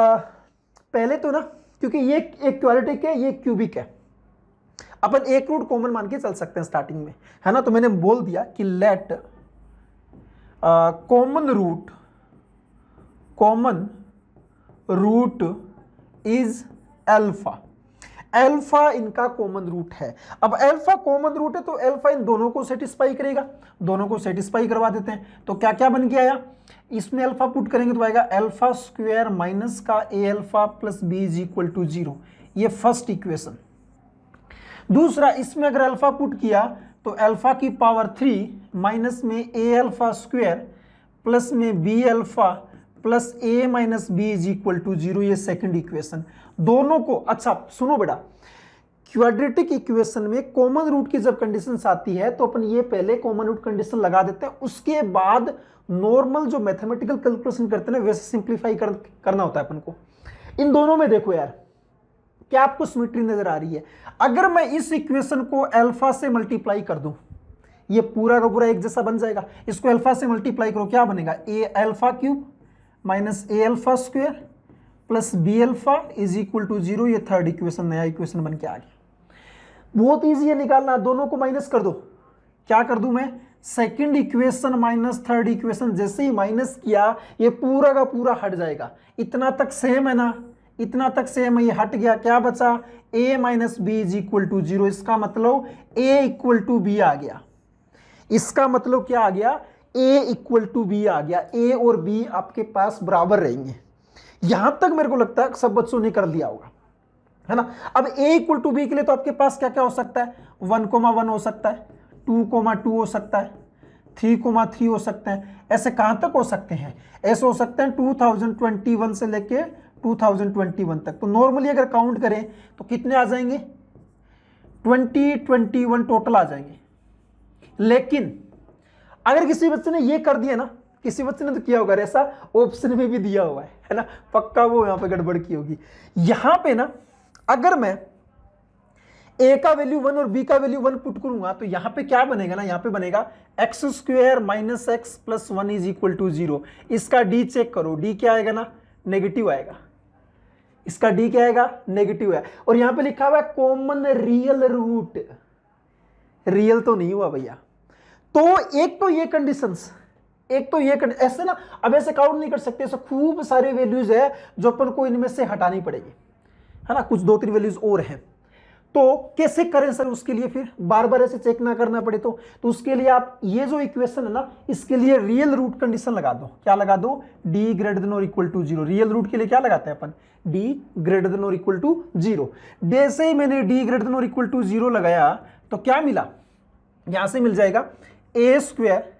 पहले तो ना, क्योंकि ये एक क्वाड्रेटिक है, ये क्यूबिक है, अपन एक रूट कॉमन मान के चल सकते हैं स्टार्टिंग में, है ना। तो मैंने बोल दिया कि let common root is alpha. Alpha इनका कॉमन रूट है। अब अल्फा कॉमन रूट है तो अल्फा इन दोनों को सेटिस्फाई करेगा, दोनों को सेटिस्फाई करवा देते हैं। तो क्या क्या बन के आया, इसमें अल्फा पुट करेंगे तो आएगा अल्फा स्क्वायर माइनस का a alpha plus b is equal to 0। ये फर्स्ट इक्वेशन। दूसरा, इसमें अगर अल्फा पुट किया तो अल्फा की पावर 3 माइनस में ए अल्फा स्क्वायर प्लस में b alpha plus a minus B is equal to 0। ये सेकंड इक्वेशन। दोनों को, अच्छा सुनो बेटा, क्वाड्रेटिक इक्वेशन में कॉमन रूट की जब कंडीशन आती है तो अपन ये पहले कॉमन रूट कंडीशन लगा देते हैं, उसके बाद नॉर्मल जो मैथमेटिकल कैलकुलेशन करते हैं वैसे सिंप्लीफाई करना होता है अपन को। इन दोनों में देखो यार, क्या आपको सिमेट्री नजर आ रही है। अगर मैं इस इक्वेशन को अल्फा से मल्टीप्लाई कर दूं, ये पूरा का पूरा एक जैसा बन जाएगा। इसको अल्फा से मल्टीप्लाई करो, क्या बनेगा, a alpha cube minus a alpha square plus b alpha is equal to 0। ये थर्ड इक्वेशन, नया इक्वेशन बन के आ गया। बहुत ईजी है निकालना, दोनों को माइनस कर दो। क्या कर दूं मैं, second equation minus third equation. जैसे ही माइनस किया ये पूरा का पूरा हट जाएगा। इतना तक सेम है ना, इतना तक सेम है, ये हट गया, क्या बचा, a minus B is equal to 0। इसका मतलब a इक्वल टू बी आ गया। इसका मतलब क्या आ गया, a इक्वल टू बी आ गया। a और b आपके पास बराबर रहेंगे। यहां तक मेरे को लगता है सब बच्चों ने कर लिया होगा, है ना। अब a इक्वल टू बी के लिए तो आपके पास क्या क्या हो सकता है, 1,1 हो सकता है, 2,2 हो सकता है, 3,3 हो सकते हैं। ऐसे कहां तक हो सकते हैं, ऐसे हो सकते हैं 2021 से लेके 2021 तक। तो नॉर्मली अगर काउंट करें तो कितने आ जाएंगे, 21 टोटल आ जाएंगे। लेकिन अगर किसी बच्चे ने ये कर दिया ना, किसी बच्चे ने तो किया होगा, ऐसा ऑप्शन में भी दिया हुआ है ना, पक्का वो यहां पे गड़बड़ की होगी। यहां पे ना अगर मैं a का वैल्यू 1 और b का वैल्यू 1 पुट करूंगा तो यहां पे क्या बनेगा ना, यहां पे बनेगा x square minus x plus 1 is equal to 0। इसका d चेक करो, d क्या आएगा ना, नेगेटिव आएगा। इसका d क्या आएगा, नेगेटिव है। और यहां पे लिखा हुआ है कॉमन रियल रूट, रियल तो नहीं हुआ भैया। तो एक तो ये कंडीशंस, एक तो ये ऐसे ना, अब ऐसे काउंट नहीं कर सकते, ऐसे खूब सारे वैल्यूज है जो अपन को इनमें से हटानी पड़ेगी, है ना। कुछ 2-3 वैल्यूज और हैं। तो कैसे करें सर, उसके लिए फिर बार बार ऐसे चेक ना करना पड़े तो उसके लिए आप ये जो इक्वेशन है ना, इसके लिए रियल रूट कंडीशन लगा दो। क्या लगा दो, d ग्रेटर देन और इक्वल टू 0। रियल रूट के लिए क्या लगाते हैं अपन, d ग्रेटर देन और इक्वल टू 0। जैसे ही मैंने d ग्रेटर देन और इक्वल टू 0 लगाया तो क्या मिला, यहां से मिल जाएगा a square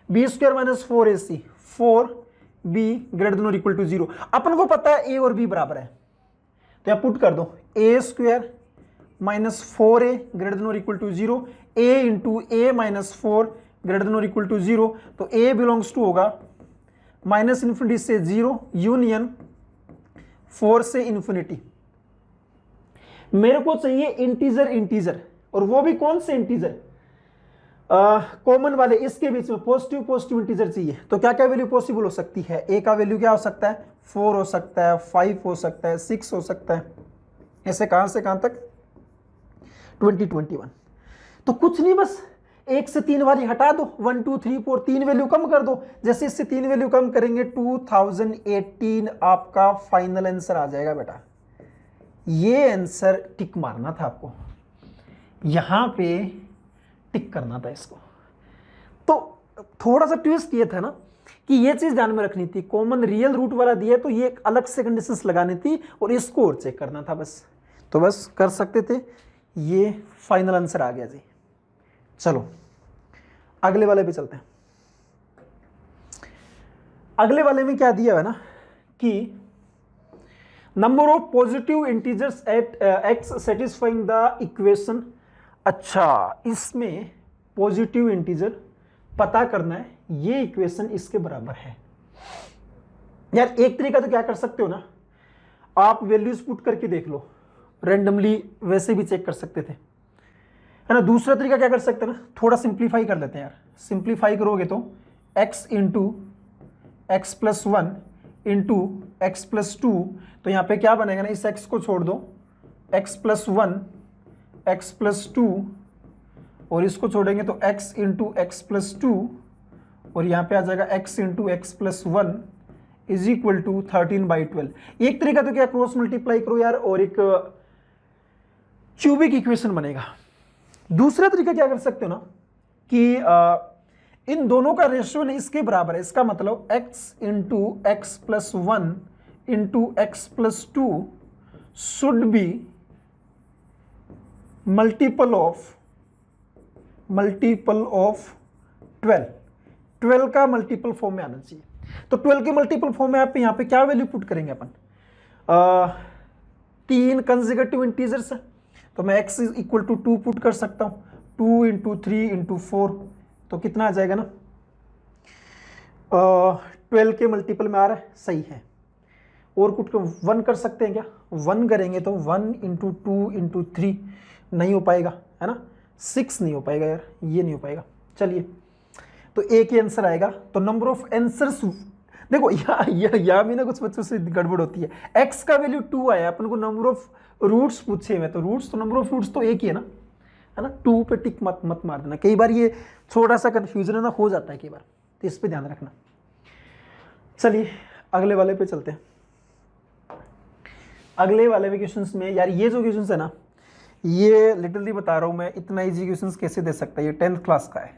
b square minus 4ac 4b greater than और इक्वल टू 0। अपन को पता है a और b बराबर है, तो यहां पुट कर दो a square minus 4a greater than और equal to 0, a into a minus 4 greater than और इक्वल टू 0। तो a बिलोंग्स टू होगा माइनस इन्फिनिटी से 0 यूनियन 4 से इन्फिनिटी। मेरे को चाहिए इंटीजर इंटीजर, और वो भी कौन से इंटीजर, कॉमन वाले, इसके बीच में पॉजिटिव पॉजिटिव इंटीजर चाहिए। तो क्या क्या वैल्यू पॉसिबल हो सकती है, a का वैल्यू क्या हो सकता है, 4 हो सकता है, 5 हो सकता है, 6 हो सकता है। ऐसे कहां से कहां तक, 2021। तो कुछ नहीं, बस 1 से 3 वाली हटा दो, 1 2 3 4 3 वैल्यू कम कर दो। जैसे इससे 3 वैल्यू कम करेंगे 2018 आपका फाइनल आंसर आ जाएगा बेटा। ये आंसर टिक मारना था आपको, यहां पे टिक करना था इसको। तो थोड़ा सा ट्विस्ट ये था ना कि ये चीज ध्यान में रखनी थी, कॉमन रियल रूट वाला दिया है तो ये एक अलग से कंडीशंस लगानी थी और इसको और चेक करना था बस। तो बस कर सकते थे, ये फाइनल आंसर आ गया जी। चलो अगले वाले पे चलते हैं। अगले वाले में क्या दिया है ना कि number of positive integers at x satisfying the equation. अच्छा, इसमें पॉजिटिव इंटीजर पता करना है, ये इक्वेशन इसके बराबर है। यार एक तरीका तो क्या कर सकते हो ना, आप वैल्यूज पुट करके देख लो, रेंडमली वैसे भी चेक कर सकते थे, है ना। दूसरा तरीका क्या कर सकते हैं ना, थोड़ा सिंप्लीफाई कर लेते हैं यार। सिंप्लीफाई करोगे तो x into x plus one into x plus to, तो यहाँ पे क्या बनेगा ना, इस x को छोड़ दो, x plus one x plus two, और इसको छोड़ेंगे तो x into x plus two, और यहाँ पे आ जाएगा x into x plus one is equal to 13/12। एक तरीका तो क्या, क्रॉस मल्टीप्लाई करो यार और एक क्यूबिक इक्वेशन बनेगा। दूसरा तरीका क्या कर सकते हो ना कि इन दोनों का रेशियो ने इसके बराबर है, इसका मतलब x into x plus one into x plus to should be multiple of 12 का मल्टीपल फॉर्म में आना चाहिए। तो 12 के मल्टीपल फॉर्म में आप यहाँ पे क्या वैल्यू पुट करेंगे अपन, 3 कंसेक्यूटिव इंटीजर्स है तो मैं x is equal to 2 put कर सकता हूँ, 2 इंटू 3 इंटू 4, तो कितना आ जाएगा ना, 12 के मल्टीपल में आ रहा है, सही है। और कुछ 1 कर सकते हैं क्या, 1 करेंगे तो 1 इंटू 2 इंटू 3 नहीं हो पाएगा, है ना, 6 नहीं हो पाएगा यार, ये नहीं हो पाएगा। चलिए तो एक ही आंसर आएगा। तो नंबर ऑफ आंसर्स, देखो यहाँ भी ना कुछ बच्चों से गड़बड़ होती है। x का वैल्यू 2 आया, अपन को नंबर ऑफ रूट्स पूछे हुए, तो रूट्स तो नंबर ऑफ रूट्स तो एक ही है ना, 2 पे टिक मत मार देना, कई बार ये थोड़ा सा कंफ्यूजन है ना, हो जाता है कई बार, तो इस पे ध्यान रखना। चलिए अगले वाले पे चलते हैं। अगले वाले में क्वेश्चंस में यार ये जो क्वेश्चंस है ना, ये लिटरली बता रहा हूँ मैं, इतना इजी क्वेश्चंस कैसे दे सकता है, ये 10th क्लास का है,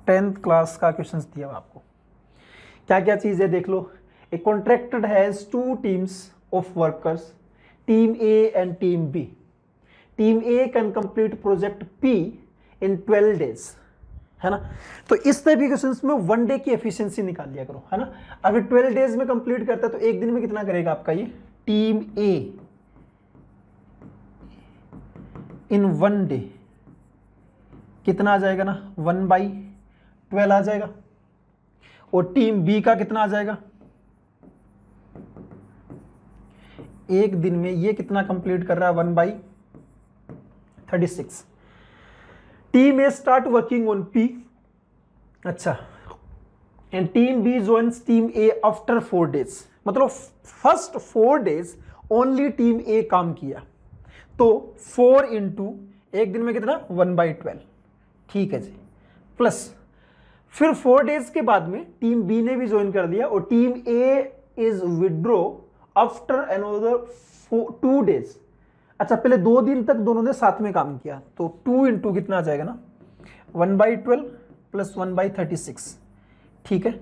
10th क्लास का क्वेश्चंस दिया हुआ आपको। क्या क्या चीज़ है देख लो। A contractor has 2 teams of workers, team A and team B. Team A can complete project P in 12 days, है ना। तो इस टाइप के क्वेश्चंस में 1 डे की एफिशिएंसी निकाल लिया करो, है ना। अगर 12 डेज में कंप्लीट करता है तो एक दिन में कितना करेगा आपका ये टीम ए इन 1 डे, कितना आ जाएगा ना, 1/12 आ जाएगा। और टीम बी का कितना आ जाएगा, एक दिन में ये कितना कंप्लीट कर रहा है, 1/36। Team A start working on P, अच्छा, and team B joins team A after 4 days, मतलब first 4 days only team A काम किया, तो 4 इंटू एक दिन में कितना 1/12, ठीक है जी, प्लस फिर 4 डेज के बाद में टीम बी ने भी ज्वाइन कर दिया और team A is withdraw after another 2 days. अच्छा, पहले 2 दिन तक दोनों ने साथ में काम किया, तो 2 इंटू कितना आ जाएगा ना 1/12 प्लस 1/36, ठीक है।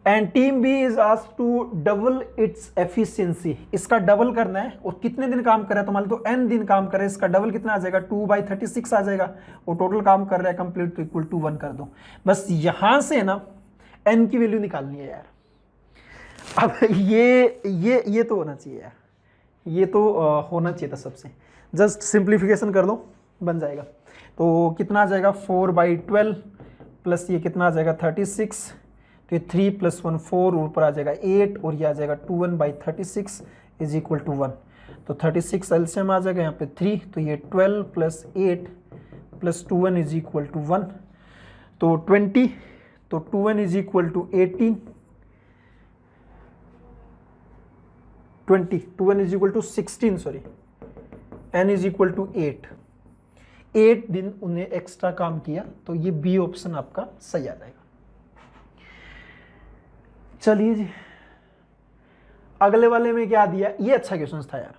And team B is asked to double its efficiency, इसका डबल करना है और कितने दिन काम कर रहा है, तो मान लो तो n दिन काम कर रहा है, इसका डबल कितना आ जाएगा 2/36 आ जाएगा, और टोटल काम कर रहा है कंप्लीट तो इक्वल टू 1 कर दो। बस यहां से ना n की वैल्यू निकालनी है यार। अब ये तो होना चाहिए यार, ये तो होना चाहिए था सबसे, जस्ट सिंप्लीफिकेशन कर दो बन जाएगा। तो कितना आ जाएगा 4/12 प्लस ये कितना आ जाएगा 36, तो ये 3 + 1 4, ऊपर आ जाएगा 8 और ये आ जाएगा 2/36 इज इक्वल टू 1। तो 36 एलसीएम आ जाएगा यहाँ पे 3, तो ये 12 + 8 + 2n इज इक्वल टू 1, तो 20, तो 2n is equal to 18, 20, 2n is equal to 16, sorry, n is equal to 8 दिन उन्हें एक्स्ट्रा काम किया, तो ये बी ऑप्शन आपका सही आ जाएगा। चलिए जी अगले वाले में क्या दिया, ये अच्छा क्वेश्चन था यार,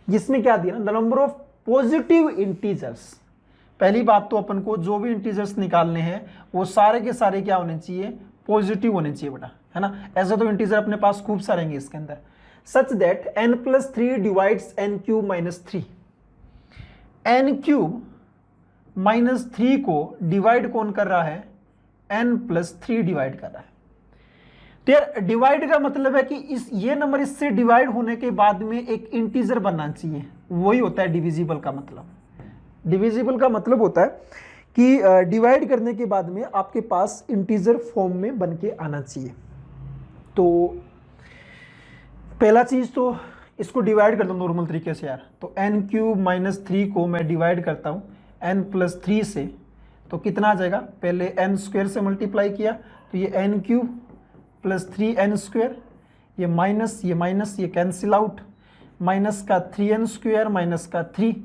जिसमें क्या दिया ना, the number of positive integers पहली बात तो अपन को जो भी इंटीजर्स निकालने हैं वो सारे के सारे क्या होने चाहिए, पॉजिटिव होने चाहिए बेटा, है ना। ऐसे तो इंटीजर अपने पास खूब सारे हैं इसके अंदर, such that n+3 divides n³ - 3। n³ को डिवाइड कौन कर रहा है, n+3 डिवाइड कर रहा है। तो यार डिवाइड का मतलब है कि ये नंबर इससे डिवाइड होने के बाद में एक इंटीजर बनना चाहिए, वही होता है डिविजिबल का मतलब। डिविजिबल का मतलब होता है कि डिवाइड करने के बाद में आपके पास इंटीजर फॉर्म में बन के आना चाहिए। तो पहला चीज तो इसको डिवाइड कर दो नॉर्मल तरीके से यार, तो n³ - 3 को मैं डिवाइड करता हूँ n+3 से, तो कितना आ जाएगा, पहले n² से मल्टीप्लाई किया तो ये n³ + 3n², ये माइनस ये कैंसिल आउट, माइनस का 3n² माइनस का 3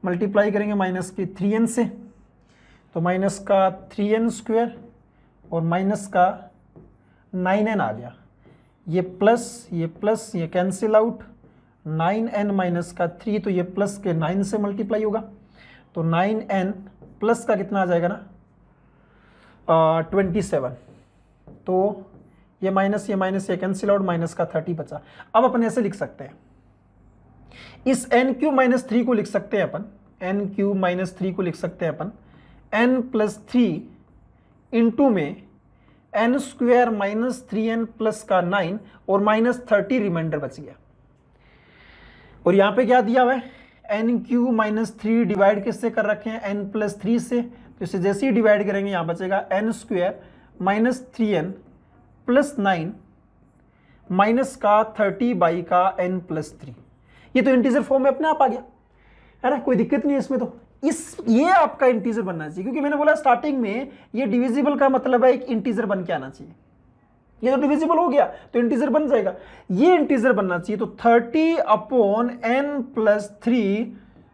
मल्टीप्लाई करेंगे माइनस के 3n से, तो माइनस का 3n² और माइनस का 9n आ गया, ये प्लस ये कैंसिल आउट, 9n माइनस का 3, तो ये प्लस के 9 से मल्टीप्लाई होगा, तो 9n प्लस का कितना आ जाएगा ना 27, तो ये माइनस ये कैंसिल आउट, माइनस का 30 बचा। अब अपन ऐसे लिख सकते हैं, इस n³ - 3 को लिख सकते हैं अपन, n³ - 3 को लिख सकते हैं अपन n+3 इंटू में n² - 3n प्लस का 9 और -30 रिमाइंडर बच गया। और यहाँ पे क्या दिया हुआ है, n³ - 3 डिवाइड किससे कर रखे हैं, n+3 से, तो इसे जैसे ही डिवाइड करेंगे यहाँ बचेगा n² - 3n प्लस 9 माइनस का 30 बाई का n+3। ये तो इंटीजर फॉर्म में अपने आप आ गया, है ना, कोई दिक्कत नहीं है इसमें। तो ये आपका इंटीजर बनना चाहिए, क्योंकि मैंने बोला स्टार्टिंग में ये डिविजिबल का मतलब है एक इंटीजर बन के आना चाहिए। ये तो डिविजिबल हो गया तो इंटीजर बन जाएगा, ये इंटीजर बनना चाहिए। तो 30/n+3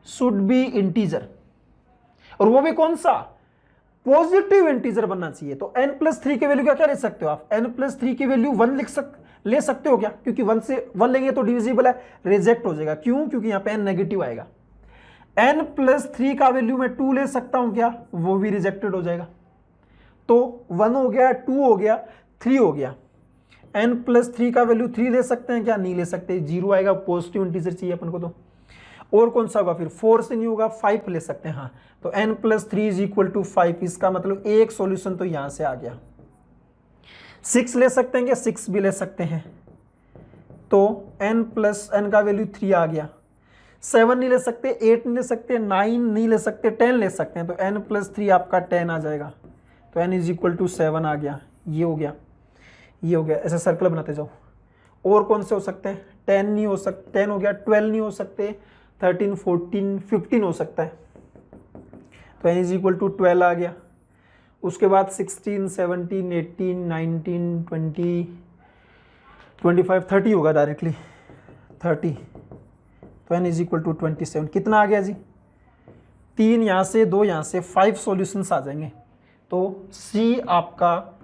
शुड बी इंटीजर, और वो भी कौन सा, पॉजिटिव इंटीजर बनना चाहिए। तो n+3 की वैल्यू क्या ले सकते हो आप, n+3 की वैल्यू 1 ले सकते हो क्या, क्योंकि 1 से 1 लेंगे तो डिविजिबल है, रिजेक्ट हो जाएगा। क्यों, क्योंकि यहाँ पे n नेगेटिव आएगा। n+3 का वैल्यू मैं 2 ले सकता हूं क्या, वो भी रिजेक्टेड हो जाएगा। तो 1 हो गया, 2 हो गया, 3 हो गया। n+3 का वैल्यू 3 ले सकते हैं क्या, नहीं ले सकते, 0 आएगा, पॉजिटिव इंटीजर चाहिए अपन को। तो और कौन सा होगा फिर, 4 से नहीं होगा, 5 ले सकते हैं। हाँ, तो n+3 = 5, इसका मतलब एक सॉल्यूशन तो यहां से आ गया। 6 ले सकते हैं क्या, 6 भी ले सकते हैं, तो n का वैल्यू 3 आ गया। 7 नहीं ले सकते, 8 नहीं ले सकते, 9 नहीं ले सकते, 10 ले सकते हैं, तो n+3 आपका 10 आ जाएगा। तो n = 7 आ गया, ये हो गया, ये हो गया। ऐसे सर्कल बनाते जाओ। और कौन से हो सकते हैं, 10 नहीं हो सकते, 10 हो गया, 12 नहीं हो सकते, 13, 14, 15 हो सकता है, तो n = 12 आ गया। उसके बाद 16, 17, 18, 19, 20, 25, 30 होगा डायरेक्टली, 30, तो n = 27। कितना आ गया जी, 3 यहाँ से, 2 यहाँ से, 5 सॉल्यूशंस आ जाएंगे। तो C आपका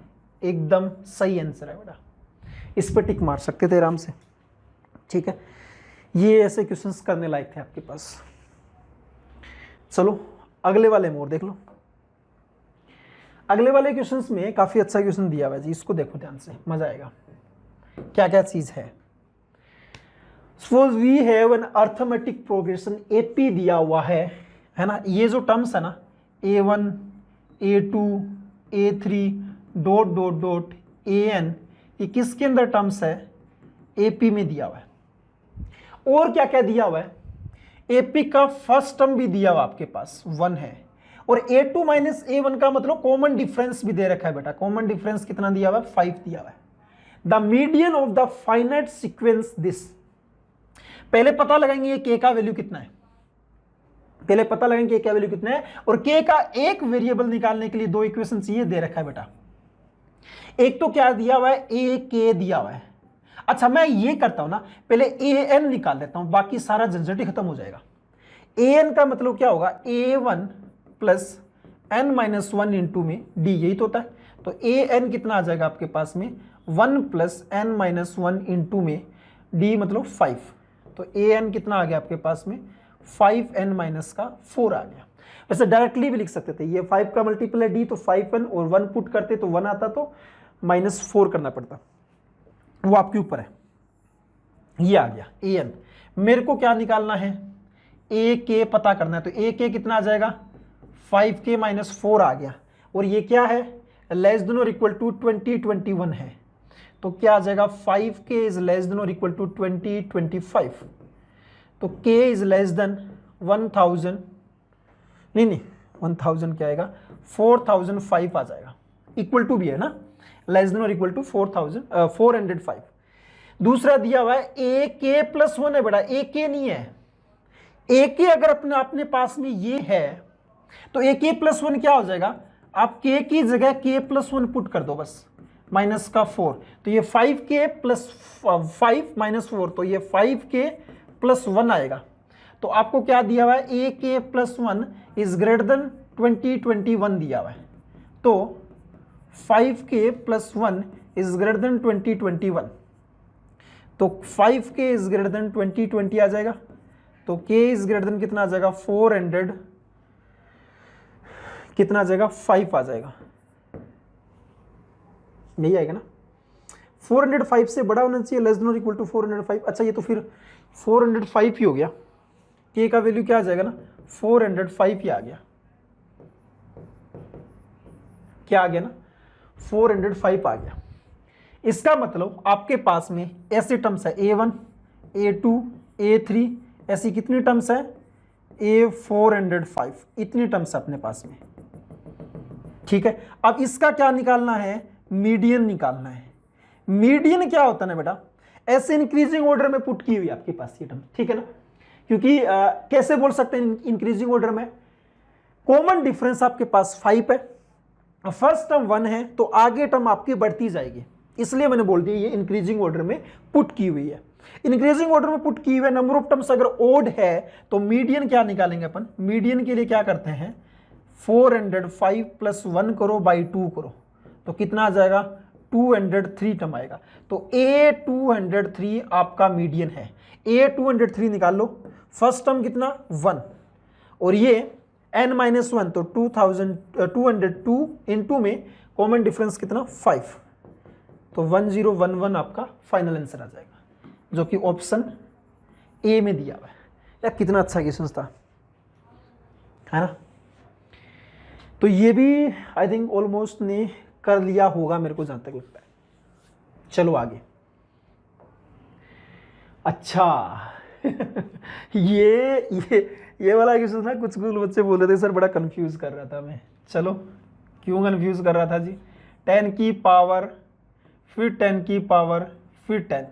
एकदम सही आंसर है बेटा, इस पर टिक मार सकते थे आराम से, ठीक है। ये ऐसे क्वेश्चंस करने लायक थे आपके पास। चलो अगले वाले में और देख लो। अगले वाले क्वेश्चंस में काफी अच्छा क्वेश्चन दिया हुआ है जी, इसको देखो ध्यान से, मजा आएगा। क्या क्या चीज है, suppose we have an arithmetic progression AP दिया हुआ है ना। ये जो टर्म्स है ना, A1, A2, A3 ... AN, ये किसके अंदर टर्म्स है, AP में दिया हुआ है। और क्या क्या दिया हुआ है, AP का फर्स्ट टर्म भी दिया हुआ आपके पास 1 है, और A2 - A1 का मतलब कॉमन डिफरेंस भी दे रखा है बेटा। कॉमन डिफरेंस कितना दिया हुआ है, 5 दिया हुआ है। The median of the finite sequence this, पहले पता लगाएंगे ये K का वैल्यू कितना है, पहले पता लगाएंगे K का वैल्यू कितना है। और K का एक वेरिएबल निकालने के लिए 2 इक्वेशन चाहिए, दे रखा है बेटा। एक तो क्या दिया हुआ है, AK दिया हुआ है। अच्छा मैं ये करता हूं ना, पहले AN निकाल लेता हूं, बाकी सारा झंझट ही खत्म हो जाएगा। AN का मतलब क्या होगा, A1 + n-1 इंटू में D, यही तो होता है। तो AN कितना आ जाएगा आपके पास में, 1 + n-1 इंटू में D मतलब 5। तो AN कितना आ गया आपके पास में, 5n - 4 आ गया। वैसे डायरेक्टली भी लिख सकते थे, ये 5 का मल्टीपल है d, तो 5n और 1 पुट करते तो 1 आता, तो -4 करना पड़ता, वो आपके ऊपर है। ये आ गया an। मेरे को क्या निकालना है, ak पता करना है, तो ak कितना आ जाएगा 5k - 4 आ गया, और ये क्या है लेस देन और इक्वल टू 20 21 है, तो क्या आ जाएगा 5k इज लेस देन और इक्वल टू 20 25, तो k इज लेस देन 1000, नहीं 1000 क्या आएगा 4005 आ जाएगा, इक्वल टू भी है ना, लेस देन और इक्वल टू 405। दूसरा दिया हुआ है ak+1 है बेटा, ak नहीं है, ak अगर अपने पास में ये है तो ak+1 क्या हो जाएगा, आप k की जगह k+1 पुट कर दो बस, -4, तो ये 5k + 5 - 4, तो ये 5k + 1 आएगा। तो आपको क्या दिया हुआ है, ak+1 इज ग्रेटर देन 20 21 दिया हुआ है, तो 5k + 1 इज ग्रेटर देन 20 21, तो 5k इज ग्रेटर देन 20 20 आ जाएगा, तो k इज ग्रेटर देन कितना आ जाएगा 400, कितना आ जाएगा 5 आ जाएगा, यही आएगा ना, 405 से बड़ा होना चाहिए, लेस देन और इक्वल टू 405। अच्छा ये तो फिर 405 ही हो गया, k का वैल्यू क्या आ जाएगा ना 405 ही आ गया, क्या आ गया ना 405 आ गया। इसका मतलब आपके पास में ऐसे टर्म्स है a1 a2 a3, ऐसी कितनी टर्म्स है a405, इतनी टर्म्स है अपने पास में, ठीक है। अब इसका क्या निकालना है, मीडियन निकालना है। मीडियन क्या होता है ना बेटा, ऐसे इंक्रीजिंग ऑर्डर में पुट की हुई आपके पास ये टर्म, ठीक है ना, क्योंकि कैसे बोल सकते हैं इंक्रीजिंग ऑर्डर में, कॉमन डिफरेंस आपके पास 5 है, फर्स्ट टर्म 1 है, तो आगे टर्म आपकी बढ़ती जाएगी, इसलिए मैंने बोल दिया ये इंक्रीजिंग ऑर्डर में पुट की हुई है। इंक्रीजिंग ऑर्डर में पुट की हुई है, नंबर ऑफ टर्म्स अगर ओड है तो मीडियन क्या निकालेंगे अपन, मीडियन के लिए क्या करते हैं 405 + 1 करो बाई 2 करो, तो कितना आ जाएगा 203 टर्म आएगा, तो a203 आपका मीडियन है, a203 निकाल लो, फर्स्ट टर्म कितना 1 और ये n-1, तो 202 इंटू में कॉमन डिफरेंस कितना 5, तो 1011 आपका फाइनल आंसर आ जाएगा, जो कि ऑप्शन ए में दिया हुआ है। यार कितना अच्छा क्वेश्चन था, है ना। तो ये भी आई थिंक ऑलमोस्ट ने कर लिया होगा मेरे को जहां तक लगता है। चलो आगे। अच्छा ये वाला क्वेश्चन ना कुछ बच्चे बोल रहे थे सर बड़ा कंफ्यूज कर रहा था मैं। चलो क्यों कंफ्यूज कर रहा था जी, 10 की पावर फिर 10 की पावर फिर 10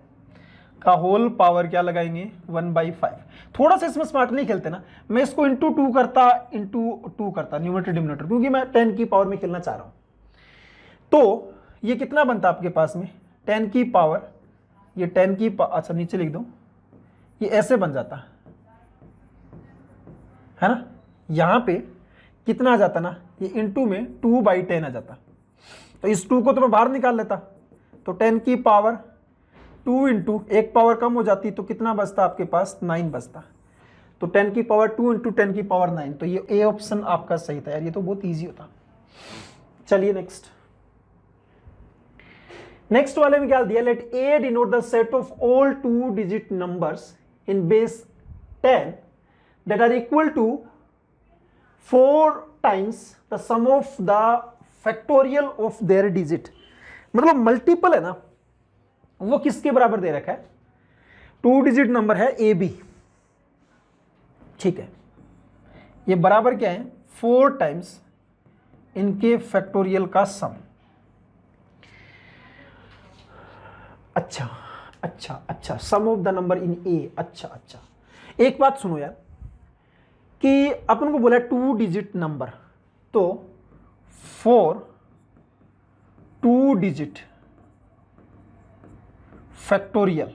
का होल पावर क्या लगाएंगे 1/5। थोड़ा सा इसमें स्मार्ट नहीं खेलते ना, मैं इसको इंटू टू करता न्यूमरेटर डिनोमिनेटर, क्योंकि मैं 10 की पावर में खेलना चाह रहा हूं। तो ये कितना बनता आपके पास में 10 की पावर, ये 10 की अच्छा नीचे लिख दो, ये ऐसे बन जाता है ना, यहां पे कितना आ जाता ना, ये इंटू में 2/10 आ जाता, तो इस 2 को तो मैं बाहर निकाल लेता, तो 10 की पावर 2 इंटू एक पावर कम हो जाती तो कितना बचता आपके पास 9 बचता, तो 10 की पावर 2 इंटू 10 की पावर 9, तो ये ए ऑप्शन आपका सही था यार, ये तो बहुत इजी होता। चलिए नेक्स्ट वाले में क्या दिया, let a denote the set of all 2 digit numbers in base 10 that are equal to 4 times the sum of the factorial of their digit। मतलब मल्टीपल है ना, वो किसके बराबर दे रखा है, 2 डिजिट नंबर है ए बी, ठीक है, ये बराबर क्या है 4 टाइम्स इनके फैक्टोरियल का सम। अच्छा सम ऑफ द नंबर इन ए। अच्छा एक बात सुनो यार, कि अपन को बोला 2 डिजिट नंबर, तो 4 2 डिजिट फैक्टोरियल,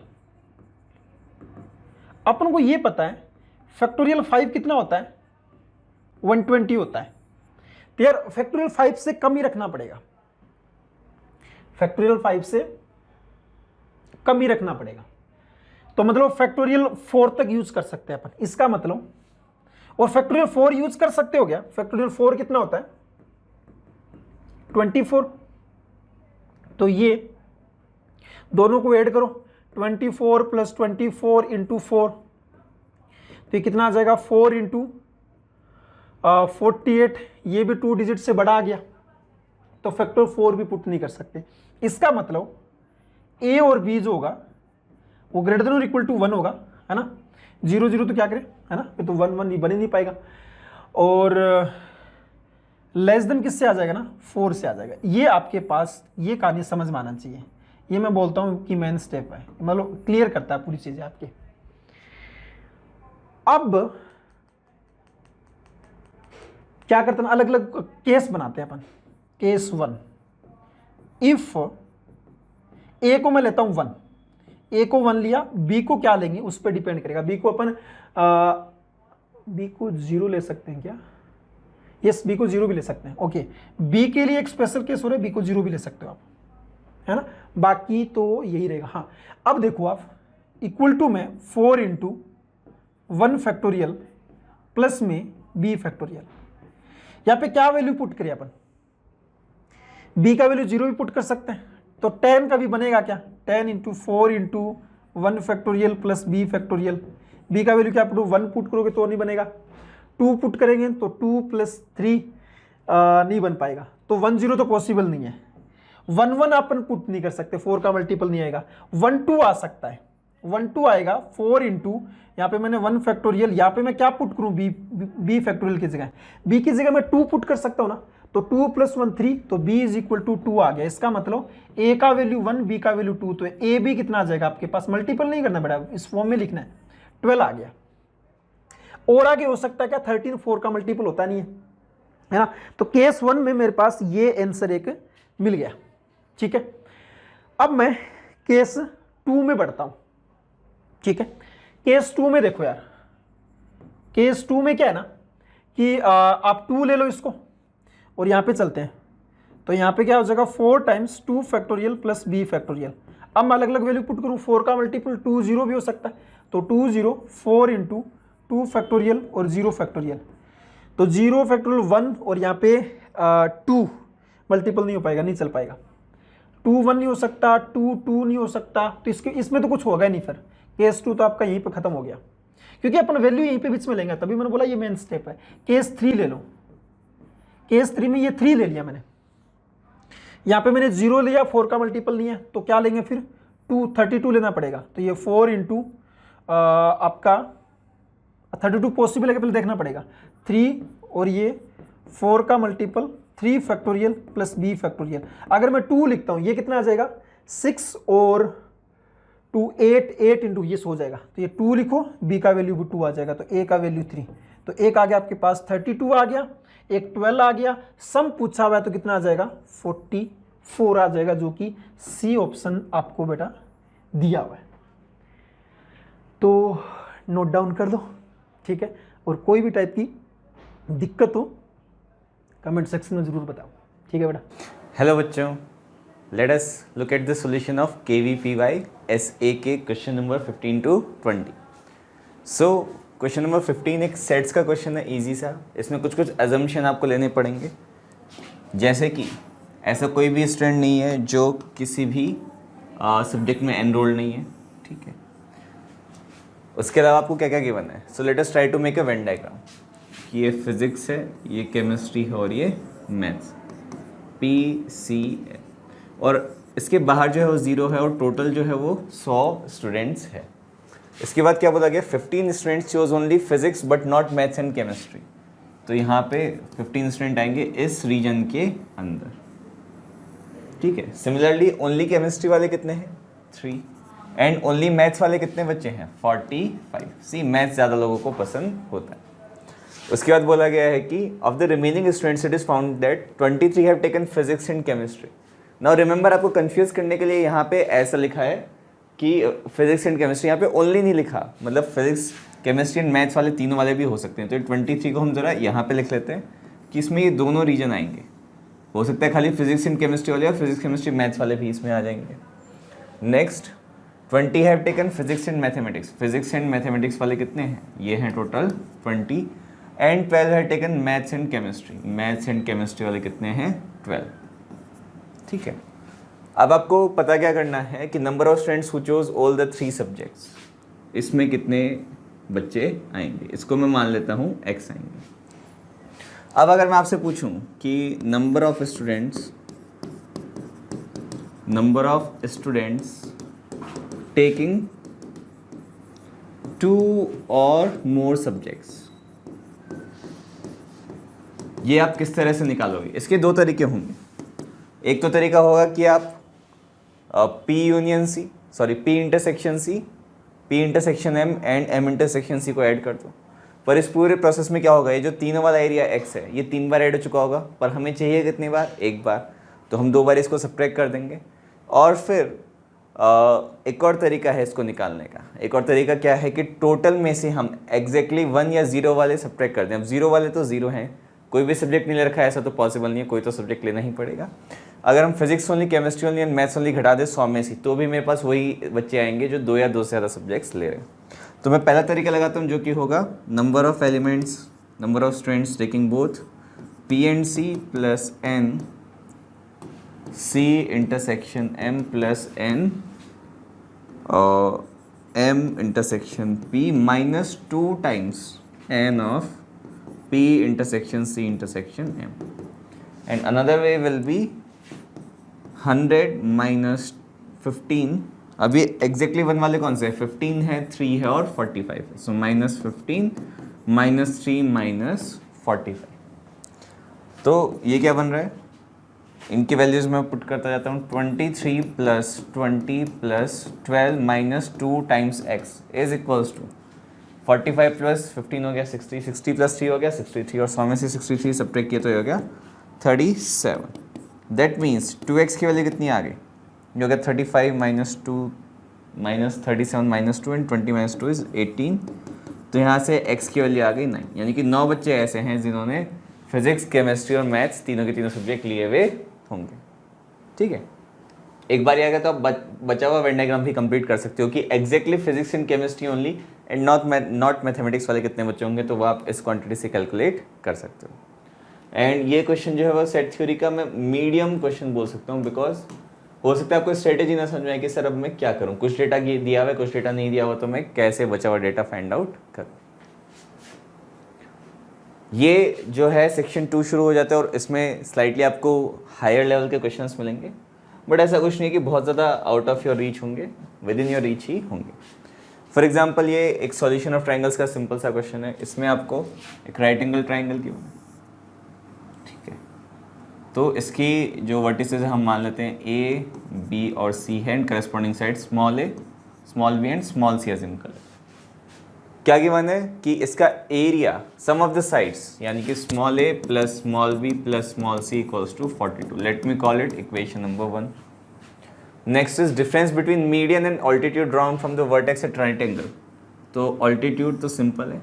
अपन को ये पता है फैक्टोरियल 5 कितना होता है 120 होता है, तो यार फैक्टोरियल 5 से कम ही रखना पड़ेगा, फैक्टोरियल 5 से कम ही रखना पड़ेगा, तो मतलब फैक्टोरियल 4 तक यूज कर सकते हैं अपन, इसका मतलब और फैक्टोरियल 4 यूज कर सकते हो क्या? फैक्टोरियल 4 कितना होता है? 24। तो ये दोनों को ऐड करो, 24 प्लस 24 इंटू 4, तो ये कितना आ जाएगा? 4 इंटू 48। ये भी 2 डिजिट से बड़ा आ गया, तो फैक्टर 4 भी पुट नहीं कर सकते। इसका मतलब ए और बी जो होगा वो ग्रेटर देन और इक्वल टू 1 होगा, है ना? 0 0 तो क्या करें, है ना? ये तो 1 1 बन ही नहीं पाएगा। और लेस देन किससे आ जाएगा ना? 4 से आ जाएगा। ये आपके पास ये कहानी समझ में आना चाहिए। ये मैं बोलता हूं कि मेन स्टेप है, मतलब क्लियर करता है पूरी चीजें आपके। अब क्या करते हैं, अलग अलग केस बनाते हैं अपन। केस 1, इफ ए को मैं लेता हूं 1, ए को 1 लिया, बी को क्या लेंगे उस पर डिपेंड करेगा। बी को अपन बी को 0 ले सकते हैं क्या? यस, बी को 0 भी ले सकते हैं। ओके, बी के लिए एक स्पेशल केस हो रहा है, बी को 0 भी ले सकते हो आप, है ना? बाकी तो यही रहेगा। हाँ, अब देखो आप, इक्वल टू में 4 इंटू 1 फैक्टोरियल प्लस में बी फैक्टोरियल। यहां पे क्या वैल्यू पुट करें अपन? बी का वैल्यू 0 भी पुट कर सकते हैं, तो 10 का भी बनेगा क्या? 10 into 4 into 1 factorial plus b factorial. B का वैल्यू क्या पुट, 1 पुट करोगे तो नहीं बनेगा, 2 पुट करेंगे तो 2 प्लस 3 नहीं बन पाएगा, तो 1 0 तो पॉसिबल नहीं है। 1 1 अपन पुट नहीं कर सकते, 4 का मल्टीपल नहीं आएगा। 1 2 आ सकता है, 1 2 आएगा 4 इंटू, यहाँ पे मैंने 1 फैक्टोरियल, यहाँ पे मैं क्या पुट करूँ? बी फैक्टोरियल की जगह, बी की जगह मैं 2 पुट कर सकता हूँ ना, तो 2 प्लस 1 3, तो b इज इक्वल टू 2 आ गया। इसका मतलब a का वैल्यू 1, b का वैल्यू 2, तो a b कितना आ जाएगा आपके पास? मल्टीपल नहीं करना पड़ा, इस फॉर्म में लिखना है, 12 आ गया। और आगे हो सकता है क्या? 13 4 का मल्टीपल होता नहीं है ना? तो केस 1 में मेरे पास ये आंसर एक मिल गया, ठीक है। अब मैं केस 2 में बढ़ता हूं, ठीक है। केस 2 में देखो यार, केस 2 में क्या है ना कि आप 2 ले लो इसको और यहां पे चलते हैं, तो यहां पे क्या हो जाएगा? 4 times 2 factorial plus b factorial. अब मैं अलग अलग वैल्यू पुट करूं, 4 का मल्टीपल 2 0 भी हो सकता है, तो 2 0 4 इंटू 2 फैक्टोरियल और 0 फैक्टोरियल, तो 0 फैक्टोरियल 1 और यहाँ पे 2 मल्टीपल नहीं हो पाएगा, नहीं चल पाएगा। 2 1 नहीं हो सकता, 2 2 नहीं हो सकता, तो इसके इसमें तो कुछ होगा नहीं। फिर केस 2 तो आपका यहीं पे खत्म हो गया, क्योंकि अपन वैल्यू यहीं पे बीच में लेंगे, तभी मैंने बोला ये मेन स्टेप है। केस 3 ले लो, केस 3 में ये 3 ले लिया मैंने, यहाँ पे मैंने 0 लिया, 4 का मल्टीपल नहीं है, तो क्या लेंगे फिर? 32 लेना पड़ेगा, तो ये 4 इंटू आपका 32 पॉसिबल है कि पहले देखना पड़ेगा, 3 और ये 4 का multiple 3 factorial plus b factorial. अगर मैं 2 लिखता हूँ, ये कितना आ जाएगा? 6 और 2 8 8 इंटू ये हो जाएगा, तो ये 2 लिखो, बी का वैल्यू भी 2 आ जाएगा, तो ए का वैल्यू 3, तो एक आ गया आपके पास 32 आ गया, एक 12 आ गया, सम पूछा हुआ है तो कितना आ जाएगा? 44 आ जाएगा, जो कि सी ऑप्शन आपको बेटा दिया हुआ है। तो नोट डाउन कर दो, ठीक है। और कोई भी टाइप की दिक्कत हो कमेंट सेक्शन में जरूर बताओ, ठीक है बेटा। हेलो बच्चों, let us look at the solution of KVPY SAK question number 15 to 20। So question number 15 एक सेट्स का क्वेश्चन है, इजी सा। इसमें कुछ कुछ अजम्पशन आपको लेने पड़ेंगे, जैसे कि ऐसा कोई भी स्टूडेंट नहीं है जो किसी भी सब्जेक्ट में एनरोल्ड नहीं है, ठीक है। उसके अलावा आपको क्या क्या गिवन है? So let us try to make a Venn diagram. ये फिजिक्स है, ये केमिस्ट्री है और ये मैथ्स, PCA, और इसके बाहर जो है वो 0 है और टोटल जो है वो 100 स्टूडेंट्स है। इसके बाद क्या बोला गया? 15 students chose only physics but not maths and chemistry. तो यहाँ पे 15 स्टूडेंट आएंगे इस रीजन के अंदर, ठीक है। सिमिलरली ओनली केमिस्ट्री वाले कितने हैं? 3, एंड ओनली मैथ्स वाले कितने बच्चे हैं? 45। सी मैथ्स ज़्यादा लोगों को पसंद होता है। उसके बाद बोला गया है कि of the remaining students it is found that 23 have taken physics and chemistry. Now remember, आपको कंफ्यूज करने के लिए यहाँ पे ऐसा लिखा है कि फिजिक्स एंड केमिस्ट्री, यहाँ पे ओनली नहीं लिखा, मतलब फिजिक्स केमिस्ट्री एंड मैथ्स वाले तीनों वाले भी हो सकते हैं। तो 23 को हम जरा यहाँ पे लिख लेते हैं कि इसमें ये दोनों रीजन आएंगे। हो सकता है खाली फिजिक्स एंड केमिस्ट्री वाले और फिजिक्स केमिस्ट्री मैथ्स वाले भी इसमें आ जाएंगे। Next 20 have taken physics and mathematics. Physics and mathematics वाले कितने हैं? ये हैं टोटल 20। एंड 12 है taken maths and chemistry. Maths and chemistry वाले कितने हैं? 12। ठीक है, अब आपको पता क्या करना है कि number of students who chose all the 3 subjects, इसमें कितने बच्चे आएंगे, इसको मैं मान लेता हूँ x आएंगे। अब अगर मैं आपसे पूछूं कि नंबर ऑफ स्टूडेंट्स टेकिंग 2 और मोर सब्जेक्ट्स, ये आप किस तरह से निकालोगे? इसके 2 तरीके होंगे। एक तो तरीका होगा कि आप P intersection M and M intersection C को ऐड कर दो। पर इस पूरे प्रोसेस में क्या होगा, ये जो तीनों वाला एरिया x है ये 3 बार ऐड हो चुका होगा, पर हमें चाहिए कितनी बार? 1 बार। तो हम 2 बार इसको सब्ट्रैक्ट कर देंगे। और फिर एक और तरीका है इसको निकालने का। एक और तरीका क्या है कि टोटल में से हम एग्जैक्टली 1 या 0 वाले सब्ट्रैक्ट कर दें। अब 0 वाले तो 0 हैं, कोई भी सब्जेक्ट नहीं ले रखा है, ऐसा तो पॉसिबल नहीं है, कोई तो सब्जेक्ट लेना ही पड़ेगा। अगर हम physics only, chemistry only and maths only घटा दें 100 में से, तो भी मेरे पास वही बच्चे आएंगे जो 2 या 2 से ज़्यादा सब्जेक्ट्स ले रहे हैं। तो मैं पहला तरीका लगाता हूँ जो कि होगा number of students taking both P and C plus N C intersection M plus N M intersection P minus 2 times N of P intersection C intersection M, and another way will be 100 minus 15। अभी exactly 1 वाले कौन से हैं? 15 है, 3 है और 45 है। So minus 15 minus 3 minus 45। तो ये क्या बन रहा है? इनकी वैल्यूज मैं पुट करता जाता हूँ। 23 plus 20 plus 12 minus 2 times x is equals to 45 plus 15 हो गया 60, 60 प्लस 3 हो गया 63, और 100 में से 63 सब्ट्रैक्ट किया तो हो गया 37। दैट मीन्स 2x की वैल्यू कितनी आ गई? जो हो गया 35 minus 2 minus 37 minus 2 and 20 minus 2 is 18। तो यहाँ से x की वैल्यू आ गई 9। यानी कि 9 बच्चे ऐसे हैं जिन्होंने फिजिक्स, केमिस्ट्री और मैथ्स तीनों के तीनों सब्जेक्ट लिए हुए होंगे। ठीक है, एक बार आएगा तो आप बचा हुआ वेन डायग्राम भी कंप्लीट कर सकते हो कि exactly physics and chemistry only and not mathematics वाले कितने बच्चे होंगे, तो वो आप इस क्वांटिटी से कैलकुलेट कर सकते हो। एंड ये क्वेश्चन जो है वो सेट थ्योरी का मैं मीडियम क्वेश्चन बोल सकता हूँ, बिकॉज हो सकता है आपको स्ट्रेटेजी ना समझ में आए कि सर अब मैं क्या करूँ, कुछ डेटा दिया हुआ है कुछ डेटा नहीं दिया हुआ, तो मैं कैसे बचा हुआ डेटा फाइंड आउट करूँ। ये जो है सेक्शन 2 शुरू हो जाता है और इसमें स्लाइटली आपको हायर लेवल के क्वेश्चंस मिलेंगे, बट ऐसा कुछ नहीं है कि बहुत ज़्यादा आउट ऑफ योर रीच होंगे, विद इन योर रीच ही होंगे। फॉर एग्जाम्पल ये एक सॉल्यूशन ऑफ ट्राइंगल्स का सिंपल सा क्वेश्चन है। इसमें आपको एक राइट एंगल ट्राइंगल की, ठीक है, तो इसकी जो वर्टिसेस हम मान लेते हैं A, B और C है and corresponding side small a, small b and small c as in colour. क्या गिवन है कि इसका area sum of the sides यानी कि small a plus small b plus small c equals to 42। Let me call it equation number 1। Next is difference between median and altitude drawn from the vertex at right angle. तो ऑल्टीट्यूड तो सिंपल है,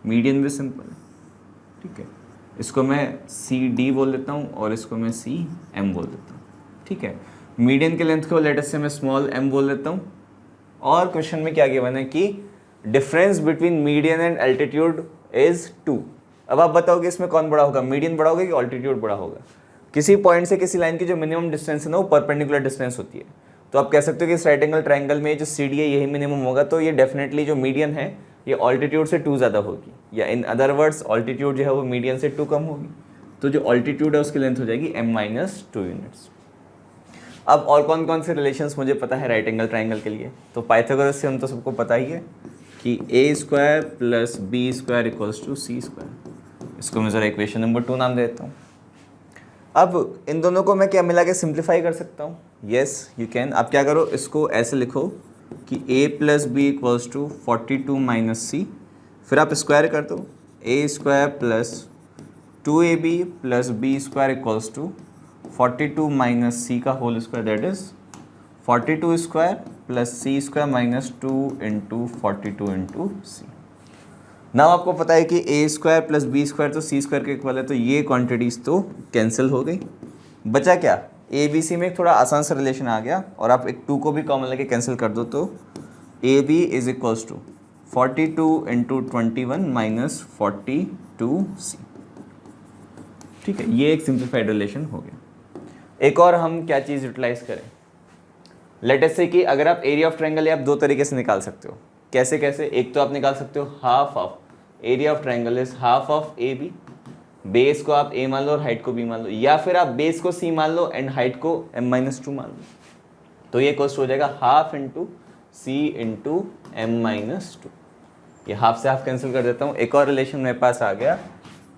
मीडियन भी सिंपल है, ठीक है। इसको मैं CD बोल देता हूँ और इसको मैं CM बोल देता हूँ, ठीक है। मीडियन के लेंथ को लेटर से मैं स्मॉल m बोल देता हूँ। और क्वेश्चन में क्या गिवन है कि difference between median and altitude is 2। अब आप बताओगे इसमें कौन बड़ा होगा, मीडियन बड़ा होगा कि ऑल्टीट्यूड बड़ा होगा। किसी पॉइंट से किसी लाइन की जो मिनिमम डिस्टेंस है ना वो परपेंडिकुलर डिस्टेंस होती है, तो आप कह सकते हो कि इस राइट एंगल ट्राइंगल में जो CD है यही मिनिमम होगा, तो ये डेफिनेटली जो मीडियन है ये ऑल्टीट्यूड से 2 ज़्यादा होगी, या इन अदर वर्ड्स ऑल्टीट्यूड जो है वो मीडियन से 2 कम होगी। तो जो ऑल्टीट्यूड है उसकी लेंथ हो जाएगी m-2 यूनिट्स। अब और कौन कौन से रिलेशंस मुझे पता है राइट एंगल ट्राइंगल के लिए, तो पाइथागोरस से हम तो सबको पता ही है कि a² plus b² equals to c²। इसको मैं ज़रा इक्वेशन नंबर 2 नाम देता हूँ। अब इन दोनों को मैं क्या मिला के सिंप्लीफाई कर सकता हूँ? Yes you can. आप क्या करो, इसको ऐसे लिखो कि a plus b equals to 42 minus c, फिर आप स्क्वायर कर दो a² plus 2ab plus b² equals to 42 minus c का whole square, that is 42 square plus c² minus 2 into 42 into c। Now आपको पता है कि a² प्लस b² तो c² के इक्वल है, तो ये क्वांटिटीज तो कैंसिल हो गई। बचा क्या, ए बी सी में एक थोड़ा आसान सा रिलेशन आ गया, और आप एक 2 को भी कॉमन लेके कैंसिल कर दो, तो a b is equals to 42 into 21 minus 42 2c। ठीक है, ये एक सिंप्लीफाइड रिलेशन हो गया। एक और हम क्या चीज़ यूटिलाइज करें, लेट अस से कि अगर आप एरिया ऑफ ट्रायंगल है आप दो तरीके से निकाल सकते हो। कैसे कैसे? एक तो आप निकाल सकते हो half of area of triangle is half of a b, base को आप a मान लो और हाइट को b मान लो, या फिर आप बेस को c मान लो एंड हाइट को m-2 मान लो। तो ये कोस्ट हो जाएगा half into c into m-2। ये हाफ से हाफ कैंसिल कर देता हूँ। एक और रिलेशन मेरे पास आ गया,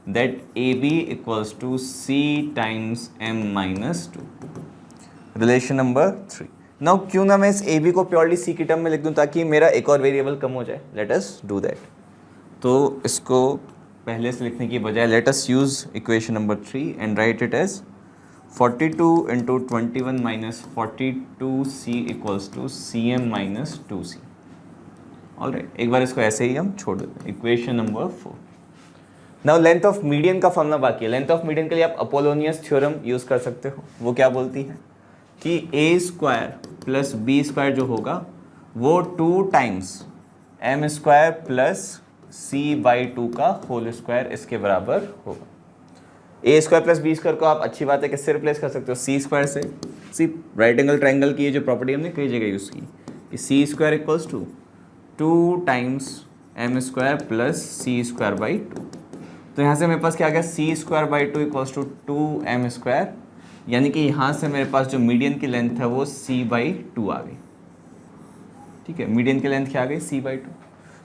that AB equals to c times m-2। Relation number 3। Now क्यों ना मैं इस AB को प्योरली c की टर्म में लिख दूँ ताकि मेरा एक और वेरिएबल कम हो जाए। Let us do that. तो इसको पहले से लिखने की बजाय let us use equation number 3 and write it as 42 into 21 minus 42c equals to cm-2c। Alright, एक बार इसको ऐसे ही हम छोड़ देते हैं। Equation number 4। Now length of median का फॉर्मूला बाकी है। लेंथ ऑफ मीडियन के लिए आप अपोलोनियस थ्योरम यूज कर सकते हो। वो क्या बोलती है कि a² प्लस b² जो होगा वो 2 टाइम्स m² प्लस c/2 का होल स्क्वायर इसके बराबर होगा। a² प्लस b² को आप अच्छी बात है किससे रिप्लेस कर सकते हो? c² से। सी राइट एंगल ट्रायंगल की ये जो प्रॉपर्टी हमने कई जगह यूज़ की कि c² equals to 2 times m² plus c²/2। तो यहाँ से मेरे पास क्या आ गया? c²/2 इक्वल्स टू 2m², यानी कि यहाँ से मेरे पास जो मीडियन की लेंथ है वो c/2 आ गई। ठीक है, मीडियन की लेंथ क्या आ गई? c/2।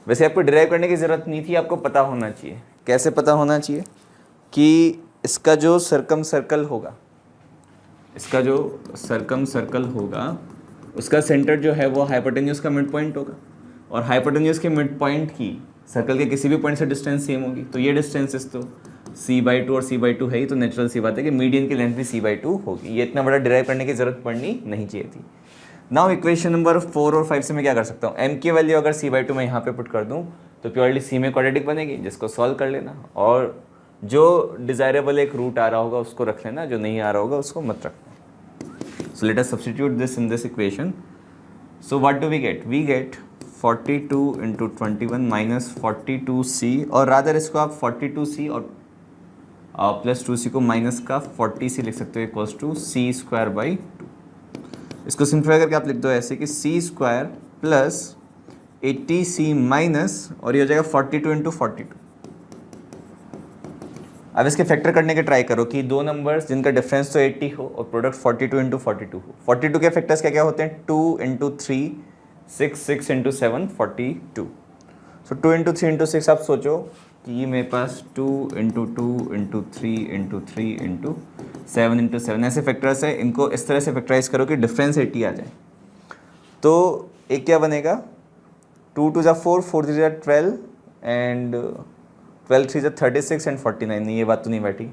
वैसे आपको डिराइव करने की ज़रूरत नहीं थी, आपको पता होना चाहिए। कैसे पता होना चाहिए? कि इसका जो सर्कम सर्कल होगा, इसका जो सर्कम सर्कल होगा उसका सेंटर जो है वो हाइपोटेन्यूज का मिड पॉइंट होगा, और हाइपोटेन्यूज के मिड पॉइंट की सर्कल के किसी भी पॉइंट से डिस्टेंस सेम होगी। तो ये डिस्टेंसेस तो c/2 और c/2 है ही, तो नेचुरल सी बात है कि मीडियन की लेंथ भी c/2 होगी। ये इतना बड़ा डिराइव करने की ज़रूरत पड़नी नहीं चाहिए थी। नाउ इक्वेशन नंबर 4 और 5 से मैं क्या कर सकता हूँ? m की वैल्यू अगर c/2 मैं यहाँ पे पुट कर दूँ तो प्योरली c में क्वाड्रेटिक बनेगी, जिसको सॉल्व कर लेना, और जो डिज़ायरेबल एक रूट आ रहा होगा उसको रख लेना, जो नहीं आ रहा होगा उसको मत रखना। So let us substitute this in this equation. So what do we get? We get 42 into 21 minus 42c, और रादर इसको आप 42c और प्लस 2c को माइनस का 40c लिख सकते हो, इक्वल्स टू c²/2। इसको सिंप्लीफाई करके आप लिख दो ऐसे कि c² प्लस 80c माइनस, और ये हो जाएगा 42 इंटू 42। अब इसके फैक्टर करने के ट्राई करो कि दो नंबर्स जिनका डिफरेंस तो 80 हो और प्रोडक्ट 42 इंटू 42 हो। 42 के फैक्टर्स क्या क्या होते हैं? 2 इंटू 3 6, 6 इंटू 7 42। सो 2 इंटू 3 इंटू 6 आप सोचो कि ये मेरे पास 2 into 2 into 3 into 3 into 7 into 7 ऐसे फैक्टर्स है। इनको इस तरह से फैक्टराइज करो कि डिफरेंस 80 आ जाए। तो एक क्या बनेगा? 2 2 4, 4 3 12 एंड 12 3 36 एंड 49। नहीं, ये बात तो नहीं बैठी।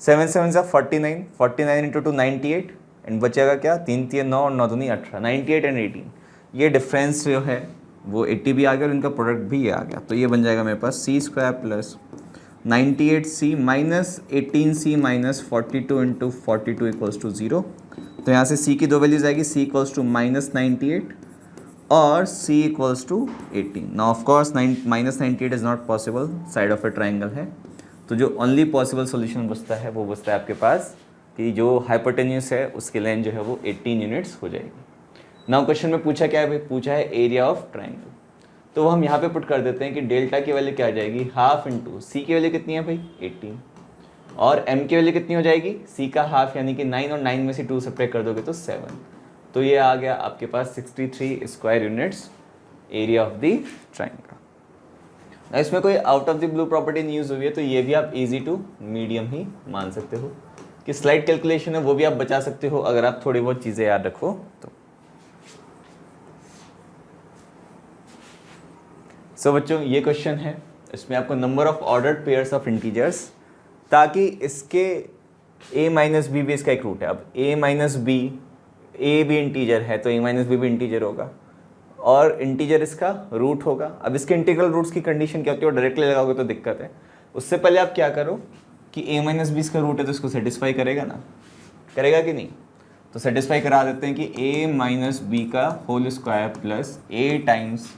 7 7 49, 49 इंटू 2 98 एंड बचेगा क्या? 3 3 9 और 9 2 18, 98 एंड 18। ये डिफरेंस जो है वो 80 भी आ गया और इनका प्रोडक्ट भी ये आ गया। तो ये बन जाएगा मेरे पास c² plus 98c minus 18c minus 42 into 42 equals to 0। तो यहाँ से c की दो वैल्यूज आएगी, c इक्वल्स टू माइनस 98 और c equals to 18। Now of course minus 98 is not possible, side of a triangle है। तो जो ओनली पॉसिबल सोल्यूशन बचता है वो बचता है आपके पास कि जो हाइपोटेन्यूस है उसकी लेंथ जो है वो 18 यूनिट्स हो जाएगी। नाउ क्वेश्चन में पूछा क्या है भाई? पूछा है एरिया ऑफ ट्राइंगल। तो हम यहाँ पे पुट कर देते हैं कि डेल्टा की वैल्यू क्या आ जाएगी? हाफ इंटू सी की वैल्यू कितनी है भाई? 18, और एम की वैल्यू कितनी हो जाएगी? सी का हाफ यानी कि 9, और 9 में से 2 सब्ट्रैक्ट कर दोगे तो 7। तो ये आ गया आपके पास 63 square units area of the triangle. इसमें कोई out of the blue property नहीं यूज हुई है, तो ये भी आप इजी टू मीडियम ही मान सकते हो कि स्लाइड कैलकुलेशन है वो भी आप बचा सकते हो अगर आप थोड़ी बहुत चीज़ें याद रखो तो। सो बच्चों ये क्वेश्चन है, इसमें आपको number of ordered pairs of integers, ताकि इसके a माइनस बी भी इसका एक रूट है। अब a माइनस बी, a भी इंटीजर है तो a माइनस बी भी इंटीजर होगा, और इंटीजर इसका रूट होगा। अब इसके इंटीग्रल रूट्स की कंडीशन क्या होती है? वो डायरेक्टली लगाओगे तो दिक्कत है। उससे पहले आप क्या करो कि a माइनस बी इसका रूट है तो इसको सेटिस्फाई करेगा ना, करेगा कि नहीं? तो सेटिस्फाई करा देते हैं कि a माइनस बी का whole square plus a times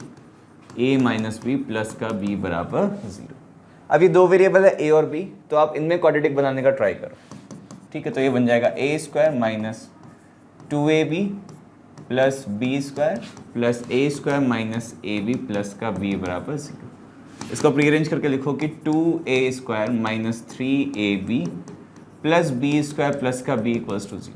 a minus b plus का b बराबर 0। अब ये दो वेरिएबल है ए और बी, तो आप इनमें क्वाड्रेटिक बनाने का ट्राई करो, ठीक है। तो ये बन जाएगा a square minus 2ab plus b square plus a square minus a b plus का बी बराबर 0। इसको प्रीअरेंज करके लिखो कि 2a square minus 3ab plus b square plus का बी इक्वल्स टू 0।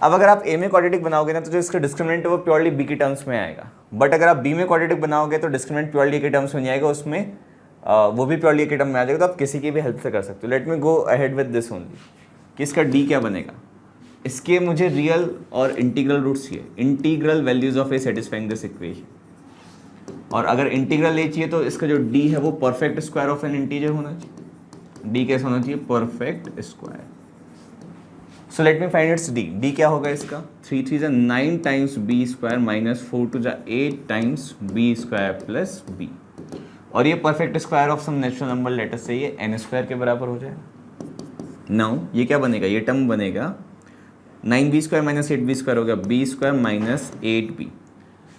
अब अगर आप ए में क्वाड्रेटिक बनाओगे ना तो जो इसका डिस्क्रिमिनेंट है वो प्योरली बी के टर्म्स में आएगा, बट अगर आप बी में क्वाड्रेटिक बनाओगे तो डिस्क्रिमिनेंट प्योरली के टर्म्स में नहीं आएगा, उसमें वो भी प्योरली के टर्म में आ जाएगा। तो आप किसी की भी हेल्प से कर सकते हो। Let me go ahead with this only कि इसका डी क्या बनेगा। इसके मुझे रियल और इंटीग्रल रूट्स चाहिए, integral values of A satisfying this equation. और अगर इंटीग्रल ए चाहिए तो इसका जो डी है वो perfect square of N integer होना चाहिए। डी कैसा होना चाहिए? Perfect square. So let me find its D. D क्या होगा इसका? 3 3 जा 9 टाइम्स बी स्क्वायर माइनस 4 2 जा 8 times b square plus b. और ये perfect square of some natural number letter से ये एन स्क्वायर के बराबर हो जाएगा। नाउ ये क्या बनेगा? ये टर्म बनेगा 9b square minus 8b square हो गया b स्क्वायर माइनस 8b।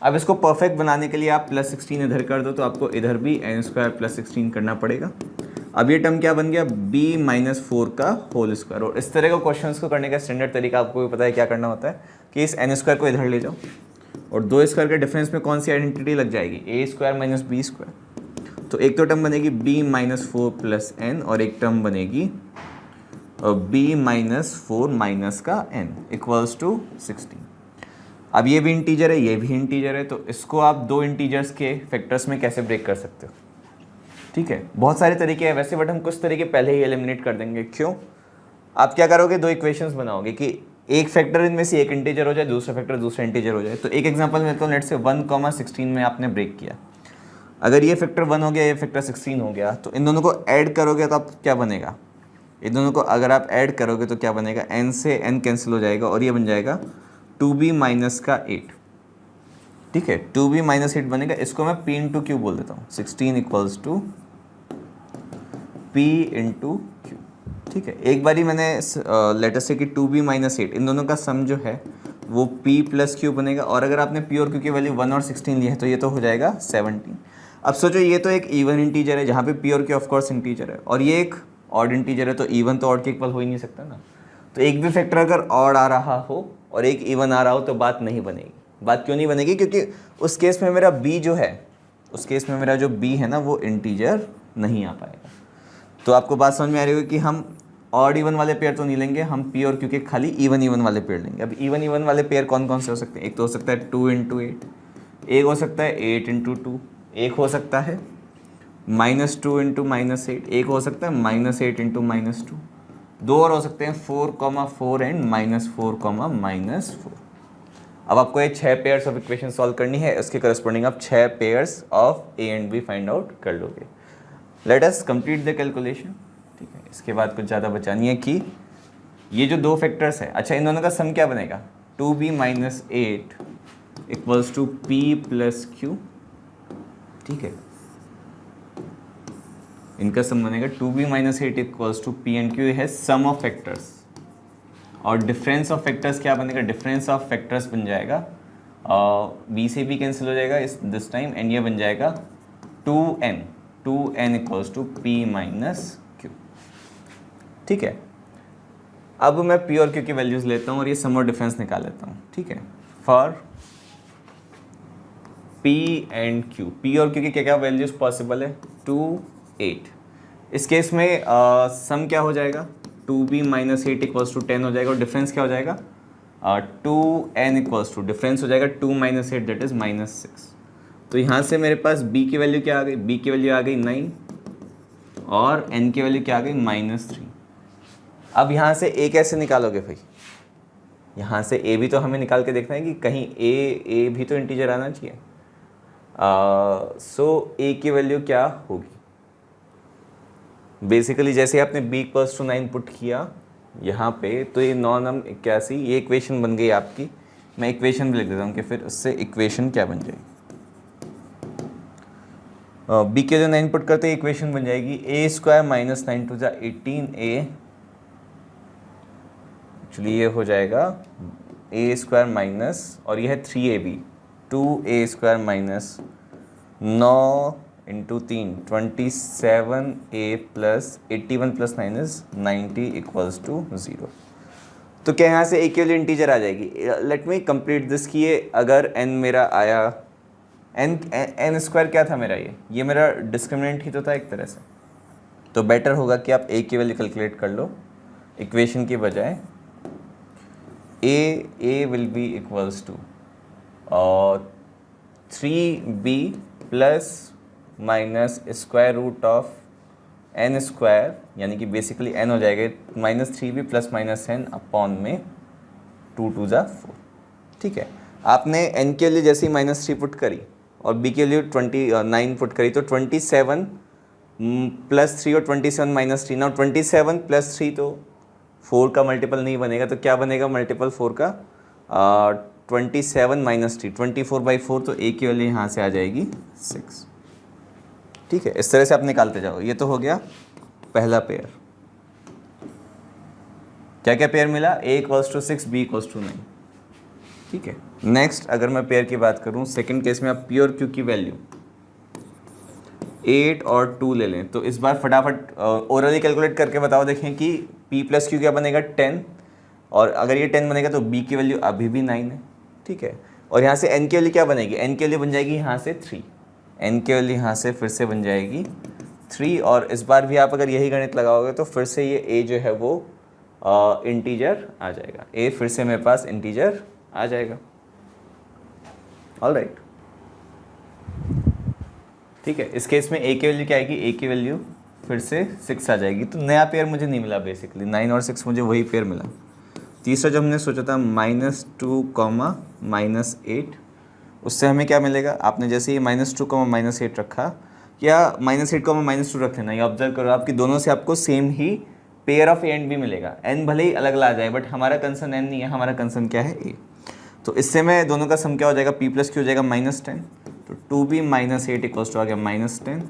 अब इसको परफेक्ट बनाने के लिए आप प्लस 16 इधर कर दो तो आपको इधर भी एन स्क्वायर प्लस 16 करना पड़ेगा। अब ये टर्म क्या बन गया? b माइनस 4 का होल स्क्वायर। और इस तरह का क्वेश्चंस को करने का स्टैंडर्ड तरीका आपको भी पता है क्या करना होता है कि इस एन स्क्वायर को इधर ले जाओ और दो स्क्वायर के डिफरेंस में कौन सी आइडेंटिटी लग जाएगी? ए स्क्वायर माइनस बी स्क्वायर। तो एक तो टर्म बनेगी b माइनस 4 प्लस एन और एक टर्म बनेगी b माइनस 4 माइनस का n इक्वल्स टू 16। अब ये भी इंटीजर है, ये भी इंटीजर है, तो इसको आप दो इंटीजर्स के फैक्टर्स में कैसे ब्रेक कर सकते हो? ठीक है, बहुत सारे तरीके हैं वैसे, बट हम कुछ तरीके पहले ही एलिमिनेट कर देंगे। क्यों? आप क्या करोगे? दो इक्वेशंस बनाओगे कि एक फैक्टर इनमें से एक इंटीजर हो जाए, दूसरा फैक्टर दूसरा इंटीजर हो जाए। तो एक एग्जांपल में तो लेट से 1,16 में आपने ब्रेक किया। अगर ये फैक्टर 1 हो गया, ये फैक्टर 16 हो गया, तो इन दोनों को ऐड करोगे तो आप क्या बनेगा? इन दोनों को अगर आप ऐड करोगे तो क्या बनेगा? n से n कैंसिल हो जाएगा और ये बन जाएगा 2b माइनस का 8। ठीक है, 2b माइनस 8 बनेगा। इसको मैं p इंटू क्यू बोल देता हूँ। 16 equals to p into q. ठीक है, एक बारी मैंने लेटर से कि 2b माइनस 8 इन दोनों का सम जो है वो p प्लस क्यू बनेगा। और अगर आपने p और q की वैल्यू 1 और 16 ली है तो ये तो हो जाएगा 17। अब सोचो ये तो एक इवन इंटीजर है जहाँ पे p और q ऑफकोर्स इंटीजर है, और ये एक ऑड इंटीजर है, तो इवन तो ऑड के इक्वल हो ही नहीं सकता ना। तो एक भी फैक्टर अगर ऑड आ रहा हो और एक इवन आ रहा हो तो बात नहीं बनेगी। बात क्यों नहीं बनेगी? क्योंकि उस केस में मेरा b जो है, उस केस में मेरा जो b है ना वो इंटीजर नहीं आ पाएगा। तो आपको बात समझ में आ रही होगी कि हम ऑड इवन वाले पेयर तो नहीं लेंगे, हम p और q के खाली इवन इवन वाले पेयर लेंगे। अब इवन इवन वाले पेयर कौन कौन से हो सकते हैं? एक तो हो सकता है 2 इंटू 8, एक हो सकता है 8 इंटू 2, एक हो सकता है -2 इंटू -8, एक हो सकता है -8 इंटू -2, दो और हो सकते हैं 4,4 एंड -4, -4। अब आपको ये 6 पेयर्स ऑफ इक्वेशन सॉल्व करनी है, इसके करस्पॉन्डिंग आप 6 pairs of a and b find out कर लोगे। Let us complete the calculation. ठीक है, इसके बाद कुछ ज़्यादा बचा नहीं है कि ये जो दो फैक्टर्स है, अच्छा इन दोनों का सम क्या बनेगा? 2b minus 8 equals to p plus q. ठीक है, इनका सम बनेगा 2b minus 8 equals to p and q है सम ऑफ फैक्टर्स। और डिफरेंस ऑफ फैक्टर्स क्या बनेगा? डिफरेंस ऑफ फैक्टर्स बन जाएगा b से b कैंसिल हो जाएगा इस दिस टाइम, एंड ये बन जाएगा 2n equals to p minus q। ठीक है, अब मैं p और q की वैल्यूज लेता हूँ और ये सम और डिफरेंस निकाल लेता हूँ। ठीक है, for p and q, p और q की क्या क्या वैल्यूज पॉसिबल है? 2 8। इस केस में सम क्या हो जाएगा? 2b माइनस 8 इक्वल्स टू 10 हो जाएगा और डिफरेंस क्या हो जाएगा? 2n इक्वल्स टू डिफरेंस हो जाएगा 2 माइनस 8 दैट इज -6। तो यहाँ से मेरे पास b की वैल्यू क्या आ गई? b की वैल्यू आ गई 9 और n की वैल्यू क्या आ गई? -3। अब यहाँ से a कैसे निकालोगे भाई? यहाँ से a भी तो हमें निकाल के देखना है कि कहीं a भी तो इंटीजर आना चाहिए। सो a की वैल्यू क्या होगी? बेसिकली जैसे आपने b इक्वल्स टू 9 पुट किया यहाँ पे, तो ये 9 9 81, ये इक्वेशन बन गई आपकी। मैं इक्वेशन भी लिख देता हूँ कि फिर उससे इक्वेशन क्या बन जाएगी। b के जो 9 पुट करते हैं इक्वेशन बन जाएगी a स्क्वायर माइनस 9 टू जा 18a। एक्चुअली ये हो जाएगा a स्क्वायर माइनस, और ये है 3ab 2a square minus 9 into 3 27a plus 81 plus 9 is 90 equals to 0। तो क्या यहाँ से a की वैल्यू इंटीजर आ जाएगी? लेट मी कंप्लीट दिस कि ये अगर n मेरा आया n स्क्वायर क्या था मेरा, ये मेरा डिस्क्रिमिनेंट ही तो था एक तरह से। तो बेटर होगा कि आप a की वैल्यू कैलकुलेट कर लो इक्वेशन की बजाय। a will be equals to 3b plus minus square root of n square, यानी कि बेसिकली n हो जाएगा -3b plus minus n upon में 2 2 जा 4। ठीक है, आपने n के लिए जैसे ही -3 पुट करी और b के लिए 29 पुट करी तो 27 प्लस 3 और 27 माइनस 3। नाउ 27 प्लस 3 तो 4 का मल्टीपल नहीं बनेगा, तो क्या बनेगा मल्टीपल 4 का? 27 माइनस 3, 24/4। तो a की वैल्यू यहाँ से आ जाएगी 6। ठीक है, इस तरह से आप निकालते जाओ। ये तो हो गया पहला पेयर। क्या क्या पेयर मिला? a equals to 6, b equals to 9। ठीक है, नेक्स्ट अगर मैं पेयर की बात करूं, सेकंड केस में आप प्योर q की वैल्यू 8 और 2 ले लें। तो इस बार फटाफट ओरली कैलकुलेट करके बताओ, देखें कि p प्लस q क्या बनेगा? 10। और अगर ये 10 बनेगा तो b की वैल्यू अभी भी 9 है। ठीक है, और यहाँ से n की वैल्यू क्या बनेगी? n की वैल्यू बन जाएगी यहाँ से 3। n की वैल्यू यहाँ से फिर से बन जाएगी 3। और इस बार भी आप अगर यही गणित लगाओगे तो फिर से ये a जो है वो इंटीजर आ जाएगा। a फिर से मेरे पास इंटीजर आ जाएगा। ऑलराइट, ठीक है, इस केस में a की वैल्यू क्या आएगी? a की वैल्यू फिर से 6 आ जाएगी। तो नया पेयर मुझे नहीं मिला, बेसिकली 9 और 6 मुझे वही पेयर मिला। तीसरा जो हमने सोचा था -2, -8, उससे हमें क्या मिलेगा? आपने जैसे ही -2, -8 रखा, या -8, -2 रख लेना। ये ऑब्जर्व करो आपकी दोनों से आपको सेम ही pair of a and b मिलेगा। n भले ही अलग अलग आ जाए, बट हमारा कंसर्न n नहीं है, हमारा कंसर्न क्या है? a। तो इससे में दोनों का सम क्या हो जाएगा? p प्लस q हो जाएगा -10। तो 2b -8 इक्वल्स टू आ गया -10।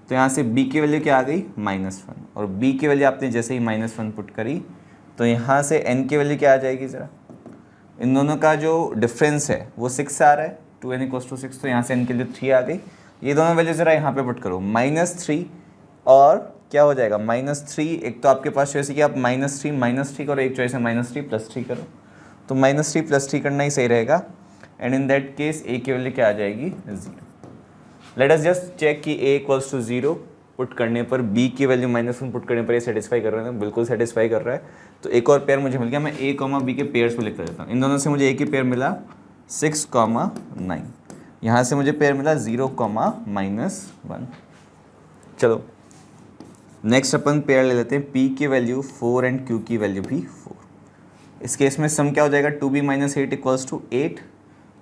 तो यहाँ से b की वैल्यू क्या आ गई? -1। और b की वैल्यू आपने जैसे ही -1 पुट करी तो यहाँ से n की वैल्यू क्या आ जाएगी? ज़रा इन दोनों का जो डिफरेंस है वो 6 आ रहा है, 2n इक्वल्स टू 6। तो यहाँ से n की वैल्यू 3 आ गई। ये दोनों वैल्यू ज़रा यहाँ पे पुट करो, -3 और क्या हो जाएगा? -3। एक तो आपके पास चॉइस है कि आप -3 करो, एक चॉइस है -3 + 3 करो। तो -3 + 3 करना ही सही रहेगा। And in that case a की वैल्यू क्या आ जाएगी? 0। लेट अस जस्ट चेक कि a इक्वल्स टू 0 पुट करने पर b की वैल्यू -1 पुट करने पर ये सेटिस्फाई कर रहा है? बिल्कुल सेटिस्फाई कर रहा है। तो एक और पेयर मुझे मिल गया। मैं a, b के पेयर्स को लिखता देता हूँ। इन दोनों से मुझे a की पेयर मिला 6, 9। यहाँ से मुझे पेयर मिला 0, -1। चलो नेक्स्ट अपन पेयर ले लेते हैं। p की वैल्यू 4 एंड q की वैल्यू भी 4। इस केस में सम क्या हो जाएगा? 2b - 8 equals to 8।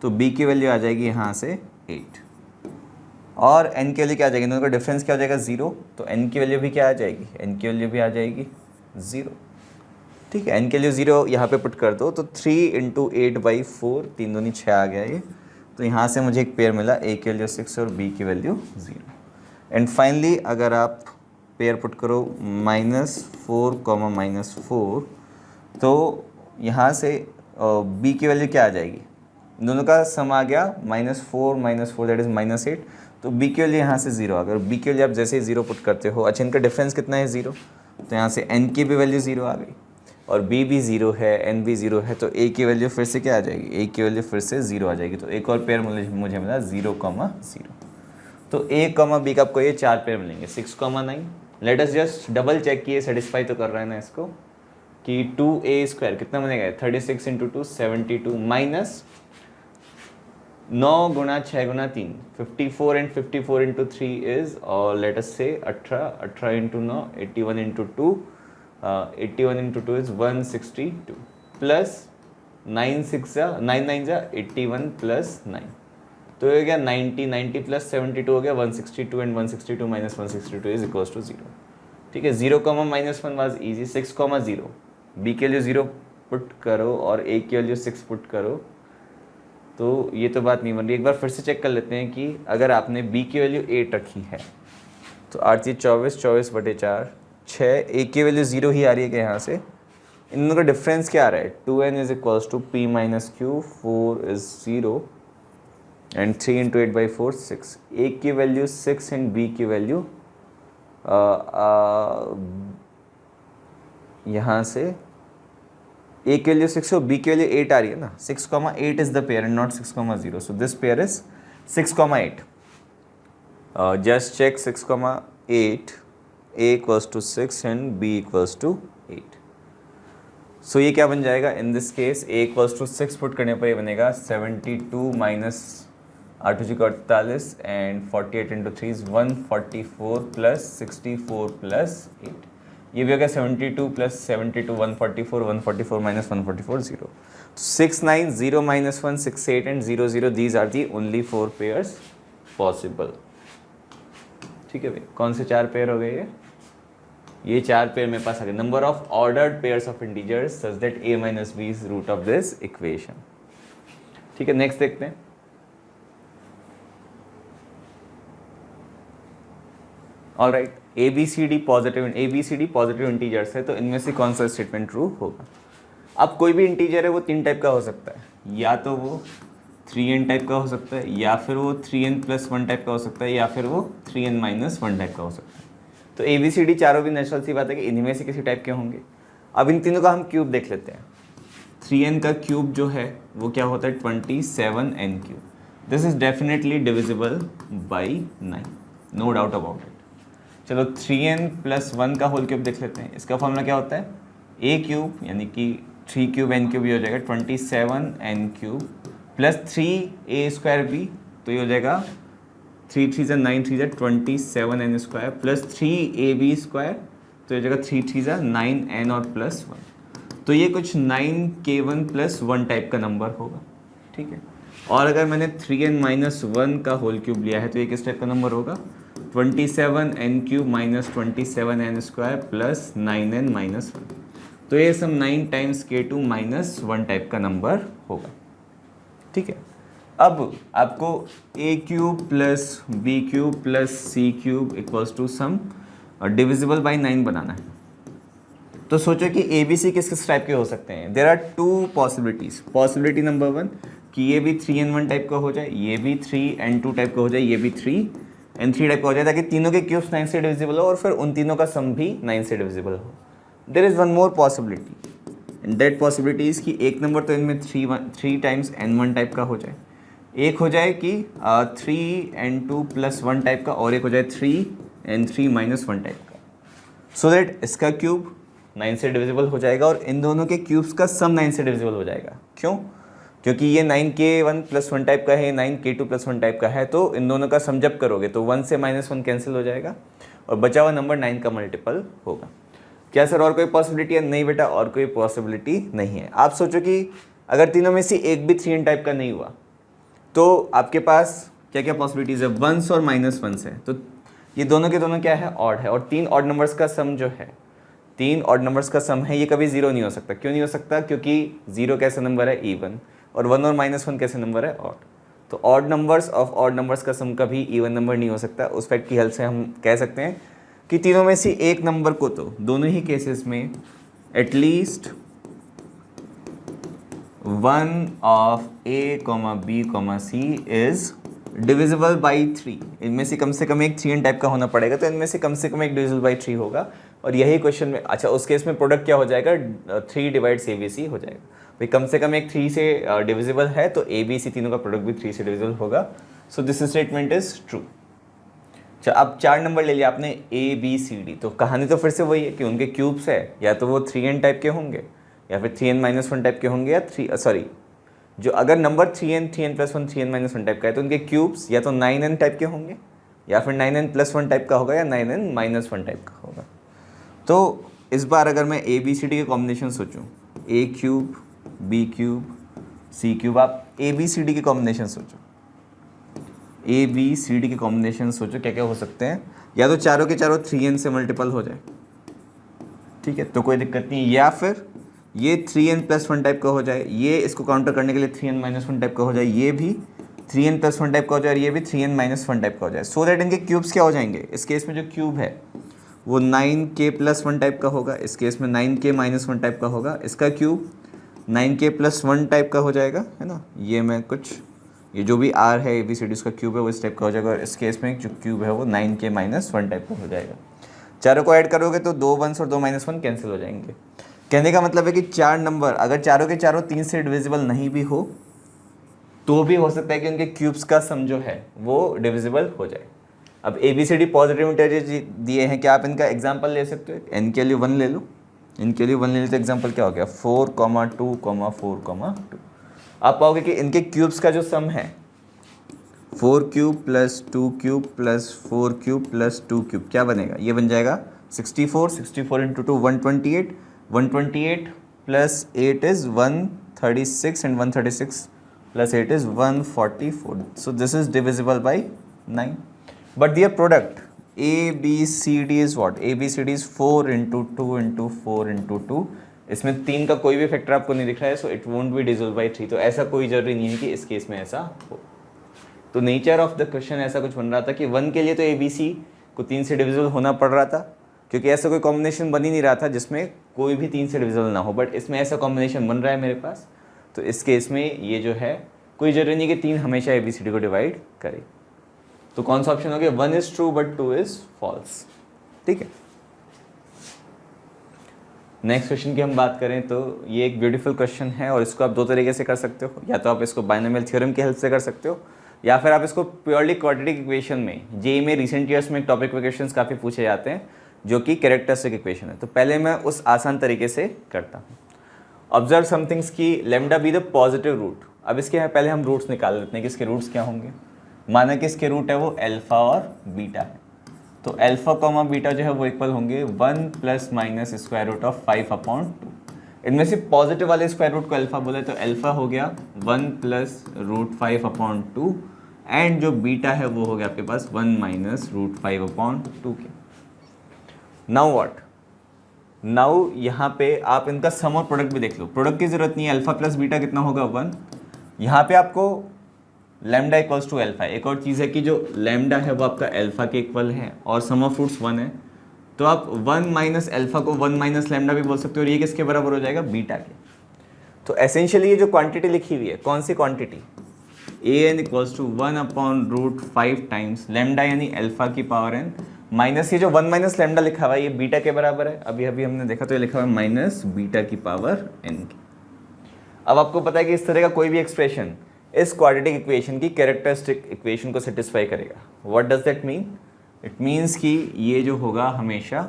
तो b की वैल्यू आ जाएगी यहाँ से 8 और n की वैल्यू क्या आ जाएगी? दोनों का डिफरेंस क्या हो जाएगा? 0। तो n की वैल्यू भी क्या आ जाएगी? n की वैल्यू भी आ जाएगी 0। ठीक है, n की वैल्यू 0 यहाँ पे पुट कर दो तो 3 × 8/4, 3 दूनी 6 आ गया ये। तो यहाँ से मुझे एक पेयर मिला, a की वैल्यू 6 और b की वैल्यू 0। एंड फाइनली अगर आप पेयर पुट करो -4, -4, तो यहाँ से b की वैल्यू क्या आ जाएगी? दोनों का सम आ गया -4 दैट इज़ -8। तो b की वैल्यू यहाँ से 0 आ गया। और b की वैल्यू आप जैसे ही 0 पुट करते हो, अच्छा इनका डिफरेंस कितना है? 0। तो यहाँ से n की भी वैल्यू 0 आ गई और b भी 0 है, n भी 0 है। तो a की वैल्यू फिर से क्या आ जाएगी? a की वैल्यू फिर से 0 आ जाएगी। तो एक और पेयर मुझे मिला 0, 0। तो a, b का आपको ये 4 पेयर मिलेंगे, 6, 9। Let us just double check कि ये सेटिस्फाई तो कर रहा है ना इसको, कि 2a² कितना बनेगा? 36 × 2 72 माइनस 9 × 6 × 3 54 एंड 54 × 3 इज, और लेट अस से 18 × 9 81 × 2 81 × 2 इज 162 प्लस 9 9 जा 81 प्लस 9। तो ये हो गया 90 प्लस 72 हो गया 162 and 162 minus 162 is equals to 0। ठीक है, 0, -1 वाज इजी। 6, 0 b की वैल्यू 0 पुट करो और a की वैल्यू 6 पुट करो, तो ये तो बात नहीं बन रही। एक बार फिर से चेक कर लेते हैं कि अगर आपने b की वैल्यू 8 रखी है तो 8 × 24, 24/4, 6। a की वैल्यू 0 ही आ रही है कि यहाँ से इन दोनों का डिफरेंस क्या आ रहा है? 2n is equals to p - q, 4 is 0 and 3 into 8/4 6। A की वैल्यू 6 एंड बी की वैल्यू यहाँ से ए की वैल्यू 6 और बी की वैल्यू 8 आ रही है ना। 6,8 is the pair and not 6,0, so this pair is 6,8। Just check 6,8, a equals to 6 and b equals to 8। So ये क्या बन जाएगा in this case, a equals to 6 put करने पर ये बनेगा 72 माइनस 8 जी 48 and 48 into 3 is 144 plus 64 plus 8। ये भी हो गया 72 plus 72 144, 144 minus 144 0। 6 9 0 minus 1 6 8 and 0 0, these are the only 4 pairs possible. ठीक है भाई, कौन से 4 पेयर हो गए ये 4 पेयर मेरे पास आ गए। Number of ordered pairs of integers such that a minus B is root of this equation. ठीक है, नेक्स्ट देखते हैं। ऑलराइट, ABCD पॉजिटिव इंटीजर्स है, तो इनमें से कौन सा स्टेटमेंट ट्रू होगा। अब कोई भी इंटीजर है वो 3 टाइप का हो सकता है, या तो वो 3n टाइप का हो सकता है, या फिर वो 3n प्लस 1 टाइप का हो सकता है, या फिर वो 3n माइनस 1 टाइप का हो सकता है। तो ABCD चारों भी नेचुरल सी बात है कि इन्हीं में से किसी टाइप के होंगे। अब इन तीनों का हम क्यूब देख लेते हैं। 3n का क्यूब जो है वो क्या होता है 27n cube. This is definitely divisible by 9, no doubt about it. चलो 3n प्लस 1 का होल क्यूब देख लेते हैं। इसका फॉर्मूला क्या होता है a क्यूब, यानी कि 3 क्यूब n क्यूब, ये हो जाएगा 27n cube plus 3a square b, तो ये हो जाएगा 3 3 9 3 27n square plus 3ab square, तो ये हो जाएगा 3 3 9n और प्लस 1, तो ये कुछ 9k1 प्लस 1 टाइप का नंबर होगा। ठीक है, और अगर मैंने 3n माइनस 1 का होल क्यूब लिया है तो ये किस टाइप का नंबर होगा 27n cube minus 27n square plus 9n minus 1, तो ये सब 9 टाइम्स k2 माइनस 1 टाइप का नंबर होगा। ठीक है, अब आपको a cube plus b cube plus c cube equals to some divisible by 9 बनाना है। तो सोचो कि ABC किस किस टाइप के हो सकते हैं। There are 2 possibilities. Possibility number 1 कि ये भी 3n1 टाइप का हो जाए, ये भी 3n2 टाइप का हो जाए, ये भी 3n3 टाइप का हो जाए, ताकि तीनों के क्यूब्स 9 से डिविजिबल हो और फिर उन तीनों का सम भी 9 से डिविजिबल हो। There is one more possibility, and that possibility is कि एक नंबर तो इनमें 3 टाइम्स n1 टाइप का हो जाए, एक हो जाए कि 3n2 प्लस 1 टाइप का, और एक हो जाए 3n3 माइनस 1 टाइप का, सो दैट इसका क्यूब 9 से डिविजिबल हो जाएगा और इन दोनों के क्यूब्स का सम 9 से डिविजिबल हो जाएगा। क्यों? क्योंकि ये 9k1 प्लस 1 टाइप का है, 9k2 प्लस 1 टाइप का है, तो इन दोनों का सम जब करोगे तो 1 से माइनस 1 कैंसिल हो जाएगा और बचा हुआ नंबर 9 का मल्टीपल होगा। क्या सर और कोई पॉसिबिलिटी है? नहीं बेटा, और कोई पॉसिबिलिटी नहीं है। आप सोचो कि अगर तीनों में से एक भी 3n टाइप का नहीं हुआ तो आपके पास क्या क्या पॉसिबिलिटीज़ है, 1s और माइनस 1s है, तो ये दोनों के दोनों क्या है, ऑड है, और 3 ऑड नंबर्स का सम जो है, 3 ऑड नंबर्स का सम है, ये कभी 0 नहीं हो सकता। क्यों नहीं हो सकता? क्योंकि 0 कैसा नंबर है, इवन, और 1 और माइनस 1 कैसे नंबर है, ऑड। तो odd numbers of odd numbers का सम कभी इवन नंबर नहीं हो सकता। उस फैक्ट की हेल्प से हम कह सकते हैं कि तीनों में से एक नंबर को तो दोनों ही केसेस में at least 1 of a, b, c is divisible by 3। इनमें से कम एक 3n टाइप का होना पड़ेगा, तो इनमें से कम एक डिविजिबल बाई 3 होगा। और यही क्वेश्चन में, अच्छा उस केस में प्रोडक्ट क्या हो जाएगा, 3 डिवाइड्स ABC हो जाएगा। भाई कम से कम एक 3 से डिविजिबल है, तो ABC तीनों का प्रोडक्ट भी 3 से डिविजिबल होगा। So this statement is true. अच्छा, अब 4 नंबर ले लिया आपने ABCD, तो कहानी तो फिर से वही है कि उनके क्यूब्स है, या तो वो 3n टाइप के होंगे, या फिर 3n माइनस 1 टाइप के होंगे, या जो अगर number 3n plus 1 3n minus 1 type का है तो उनके क्यूब्स या तो 9n टाइप के होंगे, या फिर 9n प्लस 1 टाइप का होगा, या 9n माइनस 1 टाइप का होगा। तो इस बार अगर मैं ABCD के कॉम्बिनेशन सोचूं, a cube b cube c cube, आप ABCD के कॉम्बिनेशन सोचो, ABCD के कॉम्बिनेशन सोचो क्या क्या हो सकते हैं। या तो चारों के चारों 3n से मल्टीपल हो जाए, ठीक है, तो कोई दिक्कत नहीं, या फिर ये 3n प्लस 1 टाइप का हो जाए, ये इसको काउंटर करने के लिए 3n माइनस 1 टाइप का हो जाए, ये भी 3n प्लस 1 टाइप का हो जाए, और ये भी 3n माइनस 1 टाइप का हो जाए। सो दैट इनके क्यूब्स क्या हो जाएंगे, इस केस में जो क्यूब है वो 9k प्लस 1 टाइप का होगा, इस केस में 9k माइनस 1 टाइप का होगा, इसका क्यूब 9k प्लस 1 टाइप का हो जाएगा, है ना। ये मैं कुछ ये जो भी आर है ABCD उसका क्यूब है वो इस टाइप का हो जाएगा, और इस केस में जो क्यूब है वो 9k - 1 टाइप का हो जाएगा। चारों को ऐड करोगे तो 2 1s और 2 -1 कैंसिल हो जाएंगे। कहने का मतलब है कि 4 नंबर अगर चारों के चारों 3 से डिविजिबल नहीं भी हो तो भी हो सकता है कि उनके क्यूब्स का सम जो है वो डिविजिबल हो जाए। अब ABCD पॉजिटिव इंटीजर दिए हैं, क्या आप इनका एग्जाम्पल ले सकते हो? n के लिए 1 ले लो, इनके लिए 1 ले लो, तो एग्जाम्पल क्या हो गया 4, 2, 4, 2। आप पाओगे कि इनके क्यूब्स का जो सम है 4 cube plus 2 cube plus 4 cube plus 2 cube क्या बनेगा? ये बन जाएगा 64, 64 into 2 128, 128 plus 8 is 136 and 136 plus 8 is 144. So this is divisible by 9. But their product ABCD is what? ABCD is 4 into 2 into 4 into 2. इसमें 3 का कोई भी फैक्टर आपको नहीं दिख रहा है, so it won't be divisible by 3. तो ऐसा कोई जरूरी नहीं है कि इस केस में ऐसा हो। तो नेचर ऑफ द क्वेश्चन ऐसा कुछ बन रहा था कि 1 के लिए तो ABC को 3 से डिविजिबल होना पड़ रहा था, क्योंकि ऐसा कोई कॉम्बिनेशन बन ही नहीं रहा था जिसमें कोई भी 3 से डिविजिबल ना हो। बट इसमें ऐसा कॉम्बिनेशन बन रहा है मेरे पास, तो इस केस में ये जो है कोई जरूरी नहीं कि 3 हमेशा ABCD को डिवाइड करे। तो कौन सा ऑप्शन हो गया? 1 is true but 2 is false. ठीक है, नेक्स्ट क्वेश्चन की हम बात करें तो ये एक ब्यूटीफुल क्वेश्चन है, और इसको आप दो तरीके से कर सकते हो। या तो आप इसको बाइनोमियल थ्योरम की हेल्प से कर सकते हो, या फिर आप इसको प्योरली क्वाड्रेटिक इक्वेशन में, जेईई में रिसेंट ईयर्स में टॉपिक क्वेश्चंस काफ़ी पूछे जाते हैं जो कि कैरेक्टरिस्टिक इक्वेशन है। तो पहले मैं उस आसान तरीके से करता हूँ। ऑब्जर्व समथिंग्स की lambda be the positive root. अब इसके पहले हम रूट्स निकाल लेते हैं कि इसके रूट्स क्या होंगे। माना कि इसके रूट है वो अल्फा और बीटा है, तो अल्फा कॉमा बीटा जो है वो इक्वल होंगे 1 plus minus square root of 5/2। इनमें से पॉजिटिव वाले स्क्वायर रूट को अल्फा बोले तो अल्फा हो गया 1 प्लस रूट 5/2, एंड जो बीटा है वो हो गया आपके पास 1 माइनस रूट 5/2 के। Now what? नाउ यहाँ पे आप इनका सम और प्रोडक्ट भी देख लो। प्रोडक्ट की जरूरत नहीं है, अल्फा प्लस बीटा कितना होगा 1। यहाँ पे आपको लैम्डा इक्वल्स टू अल्फा। एक और चीज़ है कि जो लैम्डा है वो आपका अल्फा के इक्वल है और सम ऑफ रूट्स 1 है, तो आप 1 माइनस अल्फा को 1 माइनस लैम्डा भी बोल सकते हो, और ये किसके बराबर हो जाएगा? बीटा के। तो एसेंशियली ये जो क्वांटिटी लिखी हुई है, कौन सी quantity? an equals to 1/√5 times lambda यानी अल्फा की पावर n माइनस ये जो 1 माइनस लैम्डा लिखा हुआ है ये बीटा के बराबर है। अभी हमने देखा तो ये लिखा हुआ है माइनस बीटा की पावर n की। अब आपको पता है कि इस तरह का कोई भी एक्सप्रेशन इस क्वाड्रेटिक इक्वेशन की कैरेक्टरिस्टिक इक्वेशन को सेटिस्फाई करेगा। What does that mean? It means कि ये जो होगा हमेशा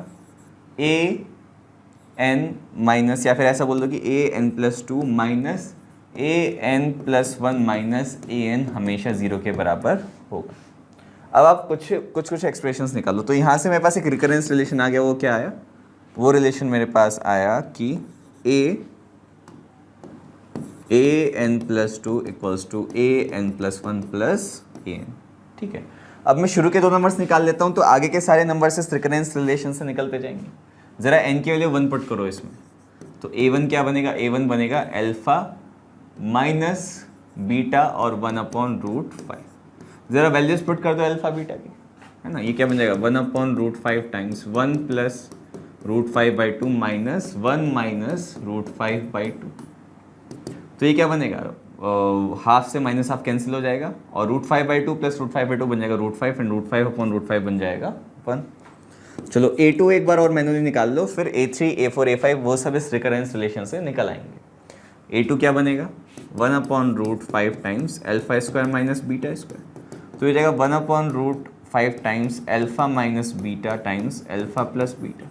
an माइनस, या फिर ऐसा बोल दो कि an+2 minus an+1 minus an हमेशा 0 के बराबर होगा। अब आप कुछ एक्सप्रेशंस निकालो। तो यहाँ से मेरे पास एक रिकरेंस रिलेशन आ गया। वो क्या आया? वो रिलेशन मेरे पास आया कि an+2 equals to an+1 plus an। ठीक है, अब मैं शुरू के 2 नंबर्स निकाल लेता हूँ, तो आगे के सारे नंबर्स इस रिकरेंस रिलेशन से निकलते जाएंगे। ज़रा n के वैल्यू 1 पुट करो इसमें, तो a1 क्या बनेगा? a1 बनेगा अल्फा माइनस बीटा और 1/√5। ज़रा वैल्यूज पुट कर दो अल्फा बीटा की, है ना। ये क्या बन जाएगा? 1/√5 टाइम्स 1 प्लस √5/2 माइनस 1 माइनस √5/2। तो ये क्या बनेगा? हाफ से माइनस हाफ कैंसिल हो जाएगा, और √5/2 प्लस √5/2 बन जाएगा √5, एंड √5/5 बन जाएगा 1। चलो a2 एक बार और मैनुअली निकाल लो, फिर a3 a4 a5 वो सब इस रिकरेंस रिलेशन से निकल आएंगे। a2 क्या बनेगा? 1/√5 times alpha square minus beta square. तो ये जाएगा 1/√5 times alpha minus beta times alpha plus beta.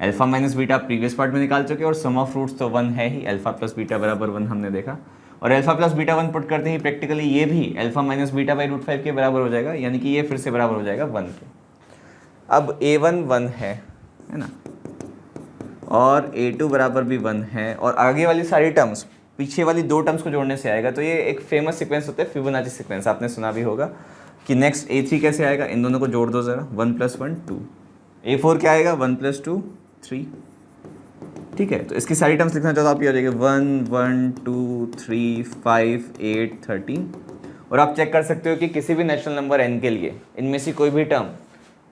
Alpha minus beta previous part में निकाल चुके, और सम ऑफ रूट्स तो 1 है ही, अल्फा प्लस बीटा बराबर 1 हमने देखा, और अल्फा प्लस बीटा 1 पुट करते ही प्रैक्टिकली ये भी अल्फा माइनस बीटा बाई √5 के बराबर हो जाएगा, यानी कि ये फिर से बराबर हो जाएगा 1 के। अब a1 1 है ना, और a2 बराबर भी 1 है, और आगे वाली सारी टर्म्स पीछे वाली 2 टर्म्स को जोड़ने से आएगा। तो ये एक फेमस सीक्वेंस होता है फिबोनाची सीक्वेंस, आपने सुना भी होगा कि नेक्स्ट a3 कैसे आएगा? इन दोनों को जोड़ दो ज़रा, 1 + 1 2। a4 क्या आएगा? 1 + 2 3। ठीक है, तो इसकी सारी टर्म्स लिखना चाहो तो आप ये हो जाएगा 1 1 2 3 5 8 13। और आप चेक कर सकते हो कि किसी भी नेचुरल नंबर n के लिए इनमें से कोई भी टर्म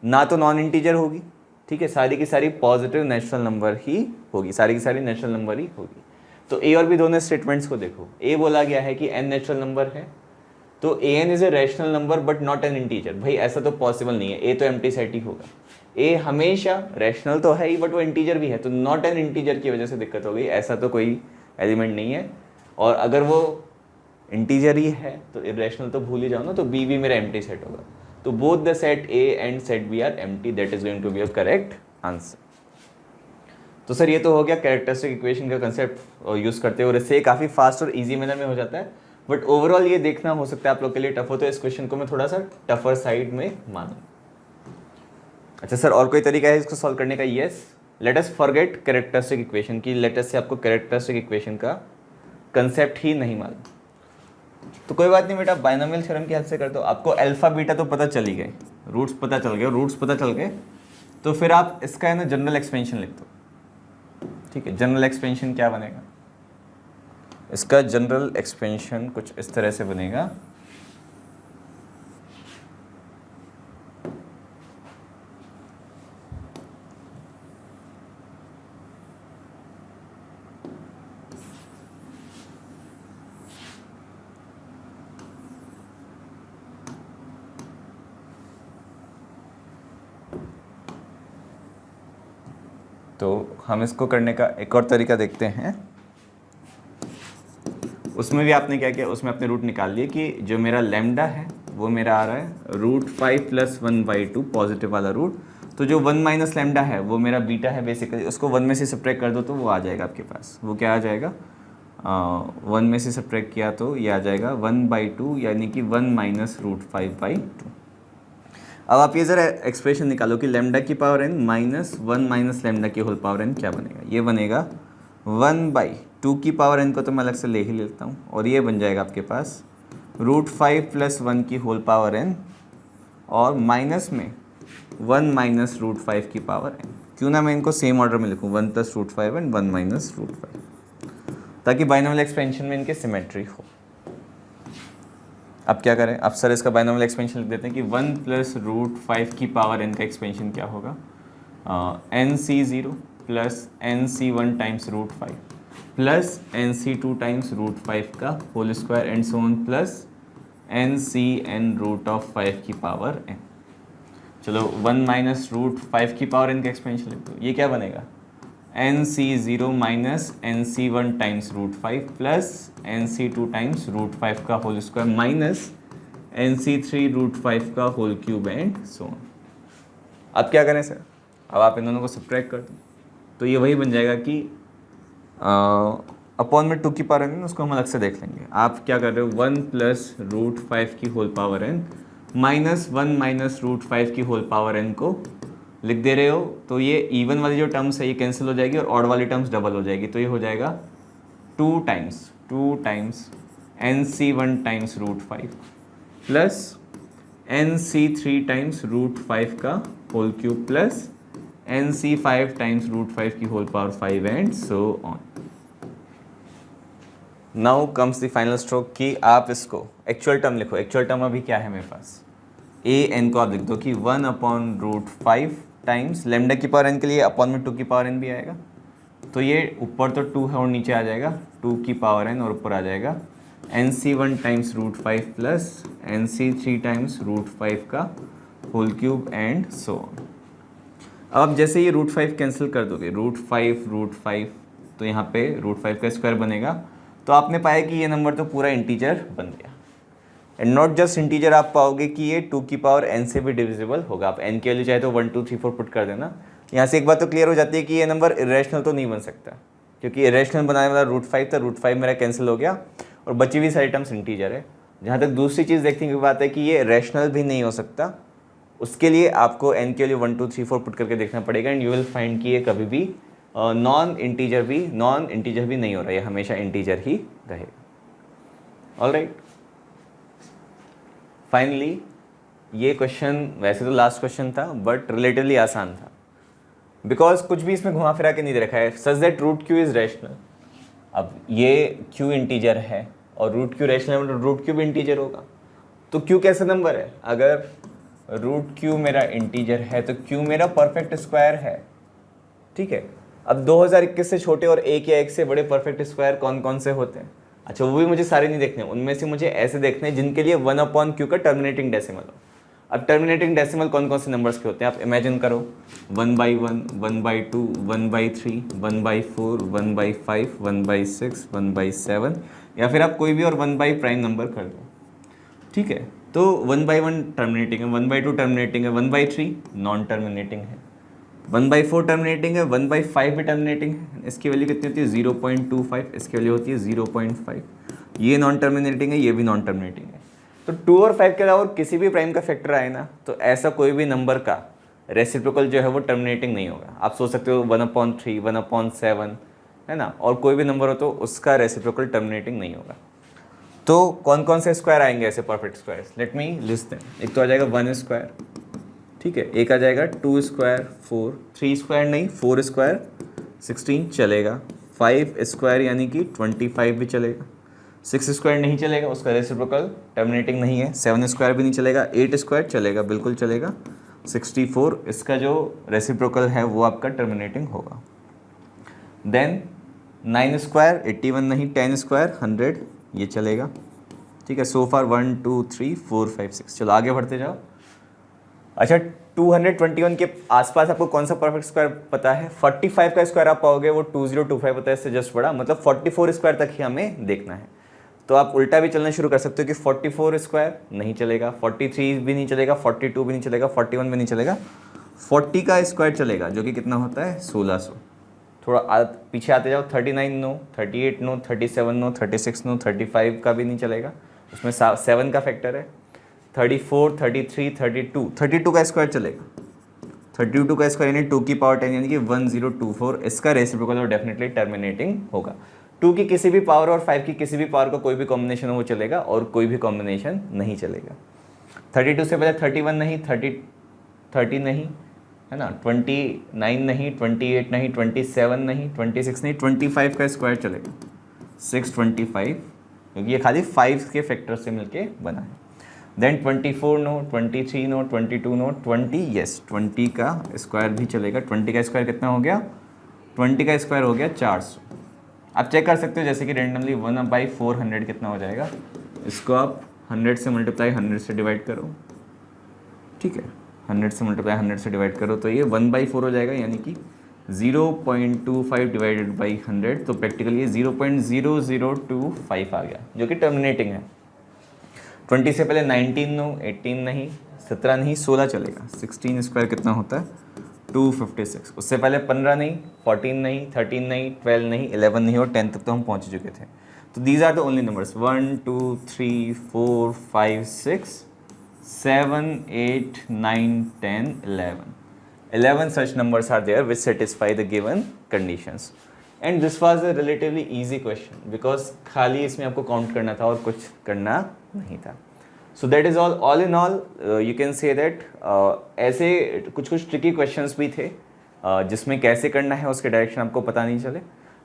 ना तो नॉन इंटीजर होगी, ठीक है, सारी की सारी पॉजिटिव नेचुरल नंबर ही होगी, सारी की सारी नेचुरल नंबर ही होगी। तो a और b दोनों स्टेटमेंट्स को देखो। a बोला गया है कि n नेचुरल नंबर है, तो an is a rational number but not an integer. भाई ऐसा तो पॉसिबल नहीं है, a तो एम्प्टी सेट ही होगा। a हमेशा रैशनल तो है ही बट वो इंटीजर भी है, तो नॉट एन इंटीजर की वजह से दिक्कत हो गई। ऐसा तो कोई एलिमेंट नहीं है, और अगर वो इंटीजर ही है तो इरेशनल तो भूल ही जाओ ना, तो b भी मेरा एम्प्टी सेट होगा। तो both the set a and set b are empty, that is going to be a correct answer. तो सर ये तो हो गया कैरेक्टरिस्टिक इक्वेशन का कंसेप्ट यूज करते हुए, और इससे काफ़ी फास्ट और इजी मैनर में हो जाता है। बट ओवरऑल ये देखना हो सकता है आप लोग के लिए टफ हो, तो इस क्वेश्चन को मैं थोड़ा सा टफर साइड में मानूं। अच्छा सर और कोई तरीका है इसको सॉल्व करने का? Yes, let us forget characteristic equation की, लेट अस से आपको कैरेक्टरिस्टिक इक्वेशन का कंसेप्ट ही नहीं मालूम, तो कोई बात नहीं बेटा, बाइनोमियल थ्योरम की हेल्प से कर दो। आपको अल्फा बीटा तो पता चल ही गए, रूट्स पता चल गए, रूट्स पता चल गए, तो फिर आप इसका है ना जनरल एक्सपेंशन लिख दो। ठीक है, जनरल एक्सपेंशन क्या बनेगा? इसका जनरल एक्सपेंशन कुछ इस तरह से बनेगा, तो हम इसको करने का एक और तरीका देखते हैं। उसमें भी आपने क्या किया, उसमें अपने रूट निकाल लिए कि जो मेरा लैम्डा है वो मेरा आ रहा है √5 + 1/2 पॉजिटिव वाला रूट, तो जो 1 माइनस लैम्डा है वो मेरा बीटा है बेसिकली, उसको 1 में से सब्ट्रैक्ट कर दो तो वो आ जाएगा आपके पास। वो क्या आ जाएगा? 1 में से सब्ट्रैक्ट किया तो ये आ जाएगा 1/2, यानी कि 1 माइनस √5/2। अब आप ये ज़रा एक्सप्रेशन निकालो कि लैम्डा की power n minus 1 minus lambda की होल पावर n क्या बनेगा? ये बनेगा 1/2 की पावर n को तो मैं अलग से ले ही लेता हूँ, और ये बन जाएगा आपके पास √5 + 1 की होल पावर n, और माइनस में 1 माइनस √5 की पावर n। क्यों ना मैं इनको सेम ऑर्डर में लिखूँ, 1 + √5 एंड 1 माइनस √5, ताकि बाइनोमियल एक्सपेंशन में इनके सिमेट्री हो। अब क्या करें? अब सर इसका बाइनोमियल एक्सपेंशन लिख देते हैं कि 1 + √5 की पावर n का एक्सपेंशन क्या होगा? nc0 + nc1 times √5 plus nc2 times √5 का whole square and so on, plus ncn √5 की पावर n। चलो 1 माइनस √5 की पावर n का एक्सपेंशन लिख दो, ये क्या बनेगा? nc0 minus nc1 times √5 plus nc2 times √5 का होल स्क्वायर माइनस nc3 √5 का whole cube and so on. अब क्या करें सर? अब आप इन दोनों को सब्ट्रैक्ट कर दो, तो ये वही बन जाएगा कि अपॉन में 2 की पावर n, उसको हम अलग से देख लेंगे। आप क्या कर रहे हो? 1 + √5 की whole power n minus 1 minus √5 की होल पावर n को लिख दे रहे हो, तो ये इवन वाली जो टर्म्स है ये कैंसिल हो जाएगी और ऑड वाली टर्म्स डबल हो जाएगी, तो ये हो जाएगा 2 times nc1 times √5 plus nc3 times √5 का whole cube plus nc5 times √5 की whole power 5 and so on. Now comes the final stroke कि आप इसको एक्चुअल टर्म लिखो। एक्चुअल टर्म अभी क्या है मेरे पास? an को आप लिख दो कि 1/√5 टाइम्स लैम्डा की पावर n के लिए अपॉन में 2 की पावर n भी आएगा, तो ये ऊपर तो 2 है और नीचे आ जाएगा 2 की पावर n, और ऊपर आ जाएगा nc1 times √5 plus nc3 times √5 का whole cube and so on. अब जैसे ये √5 कैंसिल कर दोगे, √5 तो यहाँ पे √5 का स्क्वायर बनेगा, तो आपने पाया कि ये नंबर तो पूरा इंटीजर बन गया। एंड नॉट जस्ट इंटीजर, आप पाओगे कि ये 2 की पावर n से भी डिविजिबल होगा। आप n के वैल्यू चाहे तो 1 2 3 4 पुट कर देना। यहाँ से एक बात तो क्लियर हो जाती है कि ये नंबर इरेशनल तो नहीं बन सकता, क्योंकि इरेशनल बनाने वाला √5 था, √5 मेरा कैंसिल हो गया और बची हुई सारी टर्म्स इंटीजर है। जहाँ तक दूसरी चीज़ देखने की बात है कि ये रैशनल भी नहीं हो सकता, उसके लिए आपको n के लिए 1 2 3 4 पुट करके देखना पड़ेगा, एंड यू विल फाइंड कि ये कभी भी नॉन इंटीजर भी नहीं हो रहा है, ये हमेशा इंटीजर ही रहेगा। ऑलराइट, फाइनली ये क्वेश्चन वैसे तो लास्ट क्वेश्चन था बट रिलेटिवली आसान था, बिकॉज कुछ भी इसमें घुमा फिरा के नहीं दे रखा है। Such that √q is rational. अब ये q इंटीजर है और √q रैशनल है, मतलब √q भी इंटीजर होगा, तो q कैसा नंबर है? अगर √q मेरा इंटीजर है तो q मेरा परफेक्ट स्क्वायर है। ठीक है, अब 2021 से छोटे और 1 या 1 से बड़े परफेक्ट स्क्वायर कौन कौन से होते हैं? अच्छा वो भी मुझे सारे नहीं देखने, उनमें से मुझे ऐसे देखने हैं जिनके लिए 1/q का टर्मिनेटिंग डेसिमल हो। अब टर्मिनेटिंग डेसिमल कौन कौन से नंबर्स के होते हैं आप इमेजिन करो, 1/1, 1/2, 1/3, 1/4, 1/5, 1/6, 1/7, या फिर आप कोई भी और 1 प्राइम नंबर कर दो, ठीक है। तो 1/1 टर्मिनेटिंग है, 1/2 टर्मिनेटिंग है, 1/3 नॉन टर्मिनेटिंग है, 1/4 टर्मिनेटिंग है, 1/5 भी टर्मिनेटिंग है। इसकी वैल्यू कितनी होती है 0.25, इसकी वैल्यू होती है 0.5। ये नॉन टर्मिनेटिंग है, ये भी नॉन टर्मिनेटिंग है। तो 2 और 5 के अलावा और किसी भी प्राइम का फैक्टर आए ना, तो ऐसा कोई भी नंबर का रेसिप्रोकल जो है वो टर्मिनेटिंग नहीं होगा। आप सोच सकते हो 1/3, 1/7 है ना, और कोई भी नंबर हो तो उसका रेसिप्रोकल टर्मिनेटिंग नहीं होगा। तो कौन कौन से स्क्वायर आएंगे ऐसे perfect squares, let me list them. एक तो आ जाएगा 1 स्क्वायर, ठीक है, एक आ जाएगा 2 स्क्वायर 4, 3 स्क्वायर नहीं 4 स्क्वायर 16 चलेगा, 5 स्क्वायर यानी कि 25 भी चलेगा, 6 स्क्वायर नहीं चलेगा, उसका रेसिप्रोकल टर्मिनेटिंग नहीं है, 7 स्क्वायर भी नहीं चलेगा, 8 स्क्वायर चलेगा, बिल्कुल चलेगा, 64 इसका जो रेसिप्रोकल है वो आपका टर्मिनेटिंग होगा। देन 9 स्क्वायर 81 नहीं, 10 स्क्वायर 100 ये चलेगा, ठीक है। सो फार 1 2 3 4 5 6, चलो आगे बढ़ते जाओ। अच्छा 221 के आसपास आपको कौन सा परफेक्ट स्क्वायर पता है, 45 का स्क्वायर आप पाओगे वो 2025 होता है, इससे जस्ट बड़ा, मतलब 44 स्क्वायर तक ही हमें देखना है। तो आप उल्टा भी चलना शुरू कर सकते हो कि 44 स्क्वायर नहीं चलेगा, 43 भी नहीं चलेगा, 42 भी नहीं चलेगा, 41 भी नहीं चलेगा, 40 का स्क्वायर चलेगा जो कि कितना होता है 1600। थोड़ा पीछे आते जाओ, 39 नो, 38 नो, 37 नो, 36 नो, 35 का भी नहीं चलेगा, उसमें 7 का फैक्टर है, 34, 33, 32 का स्क्वायर चलेगा, 32 का स्क्वायर यानी 2 की पावर 10 यानी कि 1024, इसका रेसिप्रोकल और डेफिनेटली टर्मिनेटिंग होगा। 2 की किसी भी पावर और 5 की किसी भी पावर का कोई भी कॉम्बिनेशन हो वो चलेगा, और कोई भी कॉम्बिनेशन नहीं चलेगा। 32 से पहले 31 नहीं, 30 नहीं है ना, 29 नहीं, 28 नहीं, 27 नहीं, 26 नहीं, 25 का स्क्वायर चलेगा, 625, क्योंकि ये खाली 5 के फैक्टर से मिलके बना है। Then 24 no, 23 no, 22 no, 20 yes 20 का स्क्वायर भी चलेगा। 20 का स्क्वायर कितना हो गया, 20 का स्क्वायर हो गया 400। आप चेक कर सकते हो जैसे कि रेंडमली 1/400 कितना हो जाएगा, इसको आप 100 से मल्टीप्लाई 100 से डिवाइड करो, ठीक है, 100 से मल्टीप्लाई 100 से डिवाइड करो तो ये 1/4 हो जाएगा, यानी कि 0.25 डिवाइडेड बाई 100, तो प्रैक्टिकली ये 0.0025 आ गया जो कि टर्मिनेटिंग है। 20 से पहले 19 नो, 18 नहीं, 17 नहीं, 16 चलेगा, 16 स्क्वायर कितना होता है 256। उससे पहले 15 नहीं, 14 नहीं, 13 नहीं, 12 नहीं, 11 नहीं, और 10 तक तो हम पहुंच चुके थे। तो these are the only numbers 1 2 3 4 5 6 7 8 9 10 11 such numbers are there which satisfy the given conditions, and this was a relatively easy question because खाली इसमें आपको काउंट करना था और कुछ करना नहीं था। So that is all in all you can say that ऐसे कुछ ट्रिकी क्वेश्चंस भी थे जिसमें कैसे करना है उसके डायरेक्शन आपको पता नहीं चले,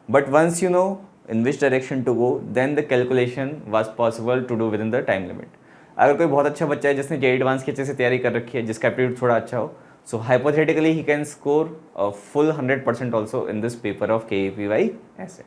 but once you know in which direction to go then the calculation was possible to do within the time limit। अगर कोई बहुत अच्छा बच्चा है जिसने JEE एडवांस की अच्छे से तैयारी कर रखी है, जिसका एप्टीट्यूड थोड़ा अच्छा हो, so hypothetically he can score a full 100% also in this paper of KEPY essay।